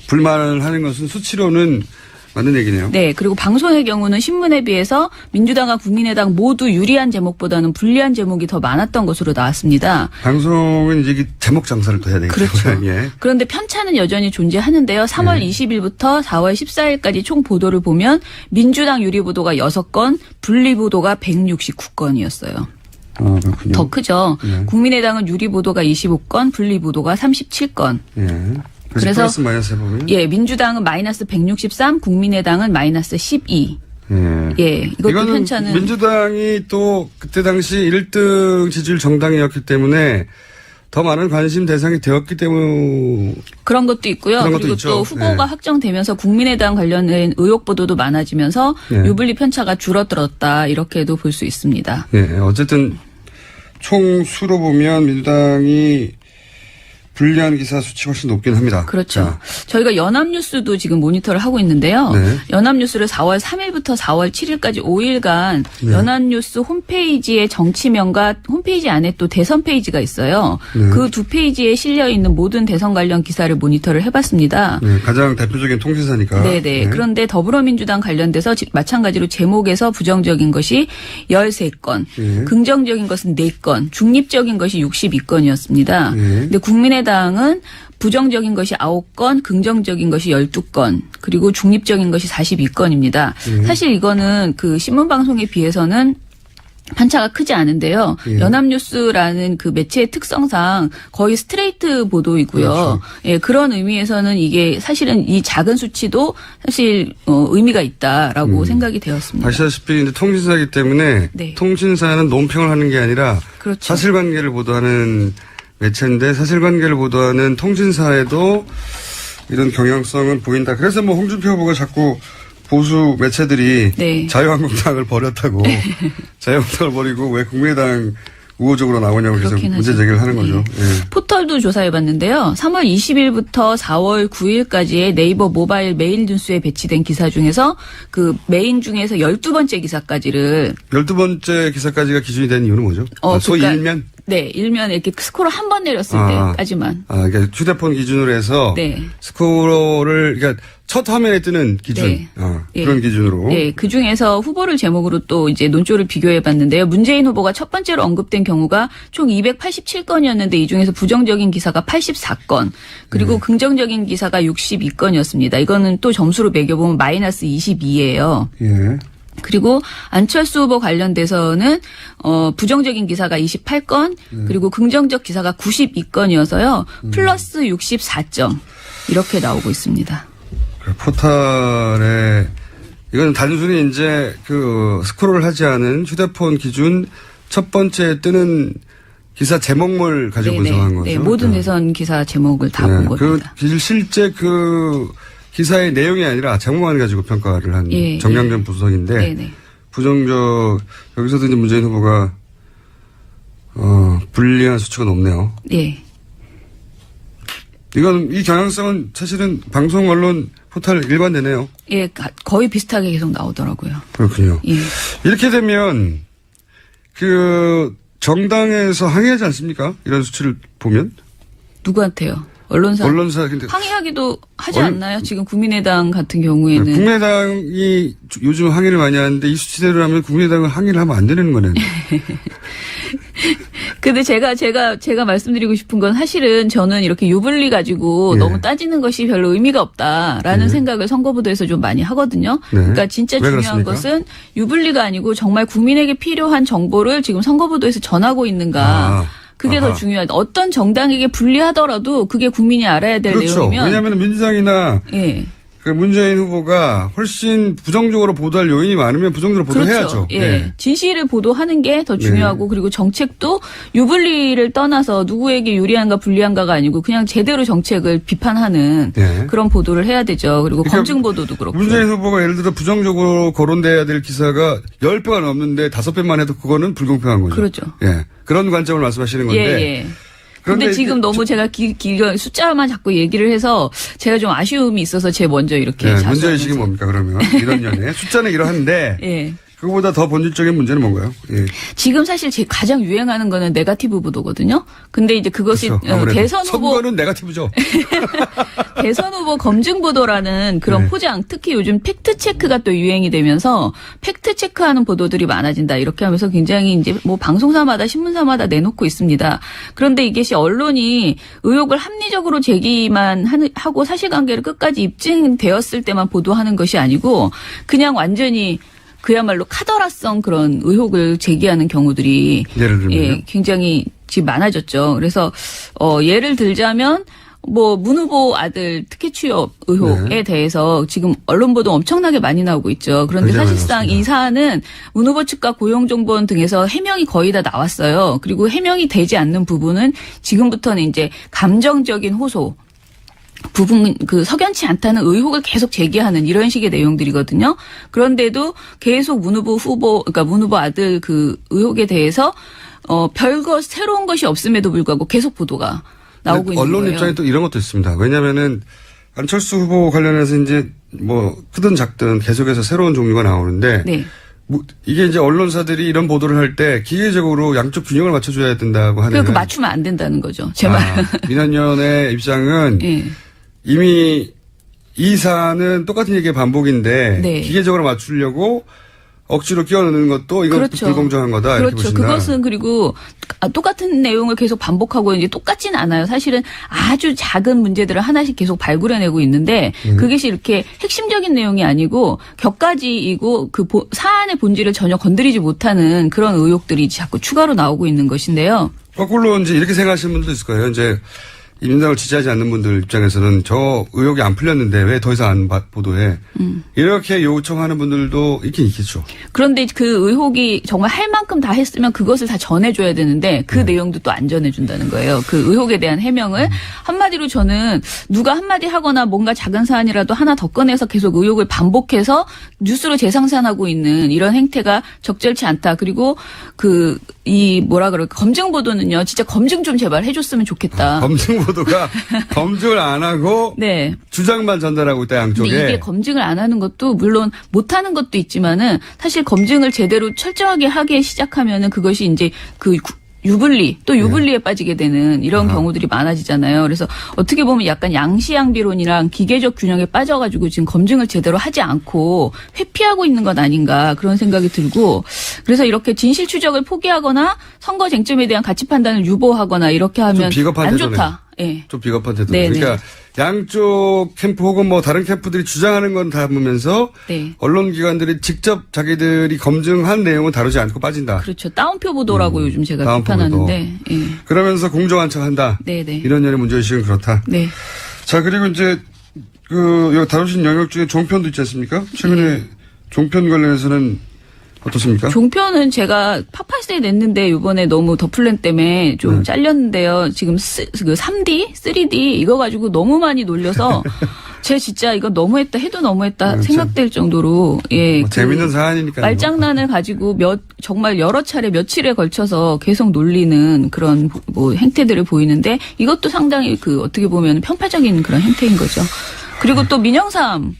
불만을 하는 것은 수치로는 맞는 얘기네요. 네. 그리고 방송의 경우는 신문에 비해서 민주당과 국민의당 모두 유리한 제목보다는 불리한 제목이 더 많았던 것으로 나왔습니다. 방송은 이제 제목 장사를 또 해야 되기 그렇죠. 때문에. 예. 그런데 편차는 여전히 존재하는데요. 3월 20일부터 4월 14일까지 총 보도를 보면 민주당 유리 보도가 6건, 불리 보도가 169건이었어요. 그렇군요. 더 크죠. 예. 국민의당은 유리 보도가 25건, 불리 보도가 37건. 예. 그래서 플러스 마이너스 해보면. 예, 민주당은 마이너스 163, 국민의당은 마이너스 12. 예. 예, 이것도 이거는 편차는 민주당이 또 그때 당시 1등 지지율 정당이었기 때문에 더 많은 관심 대상이 되었기 때문에 그런 것도 있고요. 그런 것도 그리고 있죠. 또 후보가 네. 확정되면서 국민의당 관련된 의혹 보도도 많아지면서 네. 유불리 편차가 줄어들었다 이렇게도 볼 수 있습니다. 예. 어쨌든 총 수로 보면 민주당이 불리한 기사 수치 훨씬 높긴 합니다. 그렇죠. 자, 저희가 연합뉴스도 지금 모니터를 하고 있는데요. 네. 연합뉴스를 4월 3일부터 4월 7일까지 5일간 네. 연합뉴스 홈페이지의 정치면과 홈페이지 안에 또 대선 페이지가 있어요. 네. 그 두 페이지에 실려 있는 모든 대선 관련 기사를 모니터를 해봤습니다. 네, 가장 대표적인 통신사니까. 네네. 네. 그런데 더불어민주당 관련돼서 마찬가지로 제목에서 부정적인 것이 13건, 네. 긍정적인 것은 4건, 중립적인 것이 62건이었습니다. 네. 근데 국민의당은 부정적인 것이 9건, 긍정적인 것이 12건, 그리고 중립적인 것이 42건입니다. 사실 이거는 그 신문방송에 비해서는 편차가 크지 않은데요. 예. 연합뉴스라는 그 매체의 특성상 거의 스트레이트 보도이고요. 그렇죠. 예, 그런 의미에서는 이게 사실은 이 작은 수치도 사실 의미가 있다라고 생각이 되었습니다. 아시다시피 이제 통신사이기 때문에 네. 통신사는 논평을 하는 게 아니라 그렇죠. 사실관계를 보도하는 매체인데 사실관계를 보도하는 통신사에도 이런 경향성은 보인다. 그래서 뭐 홍준표 후보가 자꾸 보수 매체들이 네. 자유한국당을 버렸다고 자유한국당을 버리고 왜 국민의당 우호적으로 나오냐고 계속 그렇긴 문제 하죠. 제기를 하는 거죠. 예. 포털도 조사해봤는데요. 3월 20일부터 4월 9일까지의 네이버 모바일 메일 뉴스에 배치된 기사 중에서 그 메인 중에서 12번째 기사까지를 12번째 기사까지가 기준이 된 이유는 뭐죠? 소위 그러니까 일면? 네, 일면 이렇게 스코어를 한 번 내렸을 때까지만. 그러니까 휴대폰 기준으로 해서 네. 스코어를 그러니까 첫 화면에 뜨는 기준 네. 그런 네. 기준으로. 네, 그 중에서 후보를 제목으로 또 이제 논조를 비교해봤는데요. 문재인 후보가 첫 번째로 언급된 경우가 총 287건이었는데 이 중에서 부정적인 기사가 84건, 그리고 긍정적인 기사가 62건이었습니다. 이거는 또 점수로 매겨보면 마이너스 22예요. 예. 그리고 안철수 후보 관련돼서는 부정적인 기사가 28건, 그리고 긍정적 기사가 92건이어서요. 플러스 64점 이렇게 나오고 있습니다. 그 포탈에 이건 단순히 이제 그 스크롤을 하지 않은 휴대폰 기준 첫 번째 뜨는 기사 제목물 가지고 분석한 거죠. 네, 모든 대선 기사 제목을 다 본 겁니다. 실제 그 기사의 내용이 아니라 제목만 가지고 평가를 한 정량전 분석인데 네네. 부정적 여기서도 이제 문재인 후보가 불리한 수치가 높네요. 예. 이건 이 경향성은 사실은 방송 언론 포탈 일관되네요. 예, 거의 비슷하게 계속 나오더라고요. 그렇군요. 예. 이렇게 되면 그 정당에서 항의하지 않습니까? 이런 수치를 보면 누구한테요? 언론사 근데 항의하기도 하지 않나요? 지금 국민의당 같은 경우에는 국민의당이 요즘 항의를 많이 하는데 이 수치대로라면 국민의당은 항의를 하면 안 되는 거네요. 근데 제가 말씀드리고 싶은 건 사실은 저는 이렇게 유불리 가지고 너무 따지는 것이 별로 의미가 없다라는 생각을 선거보도에서 좀 많이 하거든요. 그러니까 진짜 중요한 것은 유불리가 아니고 정말 국민에게 필요한 정보를 지금 선거보도에서 전하고 있는가. 그게 더 중요하다. 어떤 정당에게 불리하더라도 그게 국민이 알아야 될 내용이면. 왜냐하면 민주당이나 예. 그 문재인 후보가 훨씬 부정적으로 보도할 요인이 많으면 부정적으로 보도해야죠. 그렇죠. 예. 진실을 보도하는 게 더 중요하고 그리고 정책도 유불리를 떠나서 누구에게 유리한가 불리한가가 아니고 그냥 제대로 정책을 비판하는 그런 보도를 해야 되죠. 그리고 그러니까 검증 보도도 그렇고. 문재인 후보가 예를 들어 부정적으로 거론돼야 될 기사가 10배가 넘는데 5배만 해도 그거는 불공평한 거죠. 그렇죠. 예. 그런 관점을 말씀하시는 건데. 예. 그런데 지금 너무 제가 숫자만 자꾸 얘기를 해서 제가 좀 아쉬움이 있어서 제가 먼저 이렇게. 문제의식이 뭡니까, 그러면? 이런 연애. 숫자는 이러한데. 예. 그거보다 더 본질적인 문제는 뭔가요? 예. 지금 사실 가장 유행하는 거는 네거티브 보도거든요. 근데 이제 그것이 그렇죠. 대선 후보. 선거는 네거티브죠. 대선 후보 검증 보도라는 그런 포장, 특히 요즘 팩트 체크가 또 유행이 되면서 팩트 체크하는 보도들이 많아진다 이렇게 하면서 굉장히 이제 뭐 방송사마다 신문사마다 내놓고 있습니다. 그런데 이것이 언론이 의혹을 합리적으로 제기만 하고 사실관계를 끝까지 입증되었을 때만 보도하는 것이 아니고 그냥 완전히 그야말로 카더라성 그런 의혹을 제기하는 경우들이 예를 들면 굉장히 지금 많아졌죠. 그래서 예를 들자면 뭐 문 후보 아들 특혜 취업 의혹에 대해서 지금 언론 보도 엄청나게 많이 나오고 있죠. 그런데 사실상 이 사안은 문 후보 측과 고용정보원 등에서 해명이 거의 다 나왔어요. 그리고 해명이 되지 않는 부분은 지금부터는 이제 감정적인 호소 부분 석연치 않다는 의혹을 계속 제기하는 이런 식의 내용들이거든요. 그런데도 계속 문 후보 아들 그 의혹에 대해서 별거 새로운 것이 없음에도 불구하고 계속 보도가 나오고 있는 거예요. 언론 입장에 또 이런 것도 있습니다. 왜냐하면은 안철수 후보 관련해서 이제 뭐 크든 작든 계속해서 새로운 종류가 나오는데 이게 이제 언론사들이 이런 보도를 할 때 기계적으로 양쪽 균형을 맞춰줘야 된다고 하는. 그 맞추면 안 된다는 거죠. 제 말은. 민원연의 입장은 이미 이 사안은 똑같은 얘기의 반복인데 기계적으로 맞추려고 억지로 끼워넣는 것도 이건 불공정한 거다. 그렇죠. 이렇게 보신다. 그것은 그리고 똑같은 내용을 계속 반복하고 이제 똑같지는 않아요. 사실은 아주 작은 문제들을 하나씩 계속 발굴해내고 있는데 그것이 이렇게 핵심적인 내용이 아니고 격가지이고 그 사안의 본질을 전혀 건드리지 못하는 그런 의혹들이 자꾸 추가로 나오고 있는 것인데요. 거꾸로 이제 이렇게 생각하시는 분도 있을 거예요. 이제 민주당을 지지하지 않는 분들 입장에서는 저 의혹이 안 풀렸는데 왜 더 이상 안 보도해. 이렇게 요청하는 분들도 있긴 있겠죠. 그런데 그 의혹이 정말 할 만큼 다 했으면 그것을 다 전해줘야 되는데 그 내용도 또 안 전해준다는 거예요. 그 의혹에 대한 해명을. 한마디로 저는 누가 한마디 하거나 뭔가 작은 사안이라도 하나 더 꺼내서 계속 의혹을 반복해서 뉴스로 재생산하고 있는 이런 행태가 적절치 않다. 그리고 검증 보도는요. 진짜 검증 좀 제발 해줬으면 좋겠다. 검증 보도가 검증을 안 하고 주장만 전달하고 있다, 양쪽에. 근데 이게 검증을 안 하는 것도 물론 못하는 것도 있지만은 사실 검증을 제대로 철저하게 하기 시작하면은 그것이 이제 유불리 또 유불리에 빠지게 되는 이런 경우들이 많아지잖아요. 그래서 어떻게 보면 약간 양시양비론이랑 기계적 균형에 빠져가지고 지금 검증을 제대로 하지 않고 회피하고 있는 것 아닌가 그런 생각이 들고 그래서 이렇게 진실 추적을 포기하거나 선거 쟁점에 대한 가치 판단을 유보하거나 이렇게 하면 안 좋다. 예. 좀 비겁한 태도. 네네. 그러니까 양쪽 캠프 혹은 뭐 다른 캠프들이 주장하는 건 담으면서 네. 언론기관들이 직접 자기들이 검증한 내용은 다루지 않고 빠진다. 그렇죠. 따옴표 보도라고 요즘 제가 따옴표 비판하는데. 예. 그러면서 공정한 척한다. 네네. 이런 년의 문제의식은 그렇다. 네. 자, 그리고 이제 여기 다루신 영역 중에 종편도 있지 않습니까? 최근에 종편 관련해서는 어떻습니까? 종편은 제가 파파스에 냈는데 이번에 너무 더플랜 때문에 좀 잘렸는데요. 지금 그 3D, 3D 이거 가지고 너무 많이 놀려서 제 진짜 이거 너무했다 해도 너무했다 생각될 정도로 예. 뭐 재밌는 사안이니까. 말장난을 가지고 정말 여러 차례 며칠에 걸쳐서 계속 놀리는 그런 뭐 행태들을 보이는데 이것도 상당히 어떻게 보면 편파적인 그런 행태인 거죠. 그리고 또 민영삼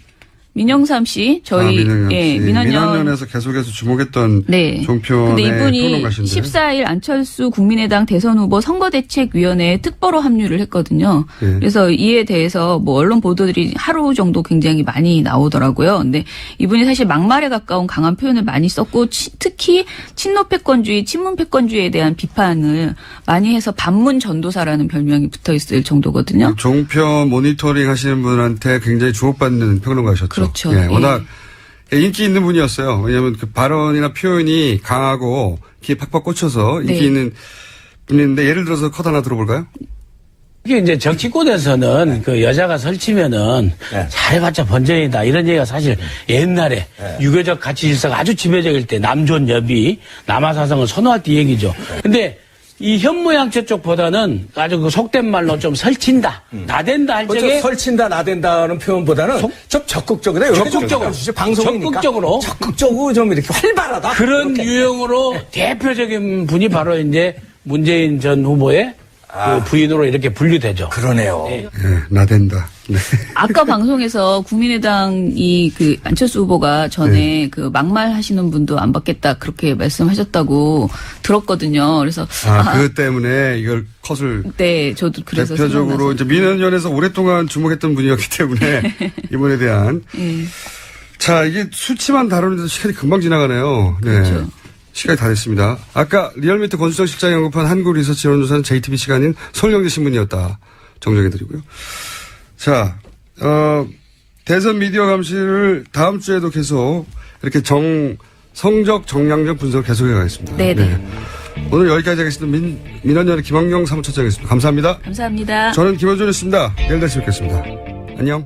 씨, 저희, 민원연에서 계속해서 주목했던 네. 종편의 근데 이분이 평론가신데. 14일 안철수 국민의당 대선 후보 선거대책위원회에 특보로 합류를 했거든요. 네. 그래서 이에 대해서 뭐 언론 보도들이 하루 정도 굉장히 많이 나오더라고요. 근데 이분이 사실 막말에 가까운 강한 표현을 많이 썼고 특히 친노패권주의, 친문패권주의에 대한 비판을 많이 해서 반문 전도사라는 별명이 붙어 있을 정도거든요. 종편 모니터링 하시는 분한테 굉장히 주목받는 평론가셨죠. 그렇죠. 예, 워낙 인기 있는 분이었어요. 왜냐하면 그 발언이나 표현이 강하고 귀에 팍팍 꽂혀서 인기 네. 있는 분인데 예를 들어서 컷 하나 들어볼까요? 이게 이제 정치권에서는 그 여자가 설치면은 잘해봤자 번전이다 이런 얘기가 사실 옛날에 유교적 가치 질서가 아주 지배적일 때 남존 여비 남아사상을 선호할 때 얘기죠. 근데 이 현모양처 쪽보다는 아주 그 속된 말로 좀 설친다, 나댄다 할 적에 설친다, 나댄다는 표현보다는 좀 적극적이다. 적극적으로 좀 이렇게 활발하다. 그런 이렇게. 유형으로 대표적인 분이 바로 이제 문재인 전 후보의 그 부인으로 이렇게 분류되죠. 그러네요. 네. 예, 나댄다. 네. 아까 방송에서 국민의당이 안철수 후보가 전에 그 막말 하시는 분도 안 받겠다 그렇게 말씀하셨다고 들었거든요. 그래서 그 때문에 이걸 컷을 네, 저도 그래서 대표적으로 이제 민원연에서 오랫동안 주목했던 분이었기 때문에 이번에 대한 자, 이게 수치만 다루는데도 시간이 금방 지나가네요. 네. 그렇죠. 시간이 다 됐습니다. 아까 리얼미터 권수정 실장이 언급한 한국리서치 여론조사는 JTBC가 아닌 서울경제 신문이었다. 정정해드리고요. 자, 대선 미디어 감시를 다음 주에도 계속 이렇게 성적 정량적 분석을 계속해 가겠습니다. 네네. 네. 오늘 여기까지 하겠습니다. 민원연의 김학용 사무처장이었습니다. 감사합니다. 감사합니다. 저는 김어준이었습니다. 내일 다시 뵙겠습니다. 안녕.